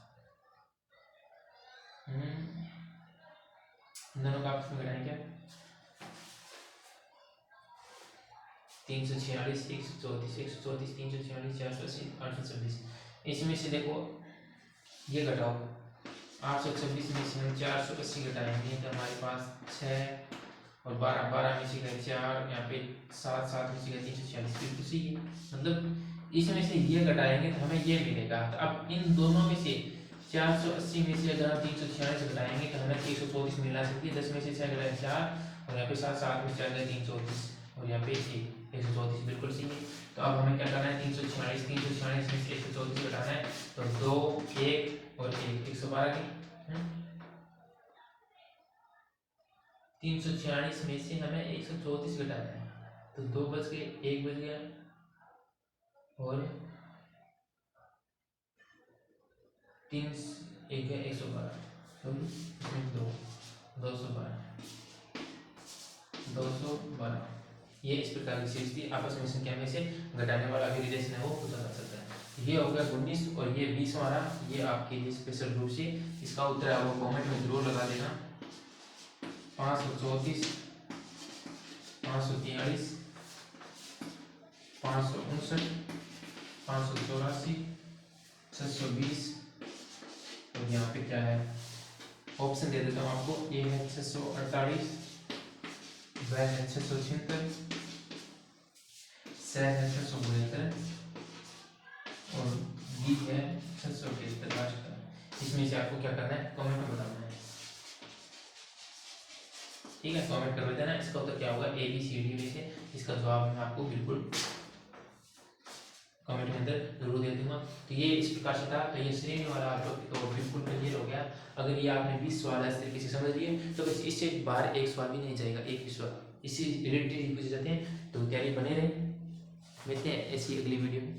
दोनों का आपस में घटाएं क्या, 346, 134, 134, 346, 480, 826। इसमें से देखो ये घटाओ, 826 में से हम 480 घटाएंगे तो हमारे पास 6 और 12, 12 में से गए 4, यहाँ पे 7, 7 में से गए 346, बिल्कुल सही है। मतलब इसमें से ये घटाएंगे तो हमें ये मिलेगा। तो अब इन दोनों में से 480 में से अगर हम 346 घटाएंगे तो हमें 134 मिला सकती है। 10 में से 6 घटाए 4 और यहाँ पे 7, 7 में 4 गए 334 और यहाँ पे 134, बिल्कुल सही है। तो अब हमें क्या करना है, 346 में से 134 घटाना है, तो 2, 1 और 1, 112 की 346 में से हमें 134 घटाना है, तो 2 बच गए, 1 बच गया और 3 1 है 112, सॉरी इसमें 2, 212। ये इस प्रकार की सीरीज थी, आपस में संख्या में से घटाने वाला भी रिलेशन है वो पूछा जा सकता है। ये हो गया 19 और ये 20 वाला, ये आपके लिए स्पेशल रूप से इसका उत्तर है वो कमेंट में जरूर लगा देना। 534, 543, 559, 584, 620 और यहाँ पे क्या है, ऑप्शन दे देता हूँ आपको। ए है 648, ब है 676, स है 672 और डी है 673 लास्ट का। इसमें से आपको क्या करना है, कमेंट में बताना है, ठीक है, कमेंट कर देना इसका उत्तर क्या होगा। ए बी सी डी में से इसका जवाब मैं आपको बिल्कुल कमेंट के अंदर जरूर दे दूंगा। तो ये इस प्रकार से था, तो ये श्रेणी वाला आप लोग तो बिल्कुल क्लियर हो गया। अगर ये आपने 20 सवाल इस तरीके से समझ लिए तो बस इससे बाहर एक सवाल भी नहीं जाएगा, एक भी सवाल इससे रिलेटेड पूछे जाते हैं। तो तैयारी बने रहे, मिलते हैं ऐसी अगली वीडियो में।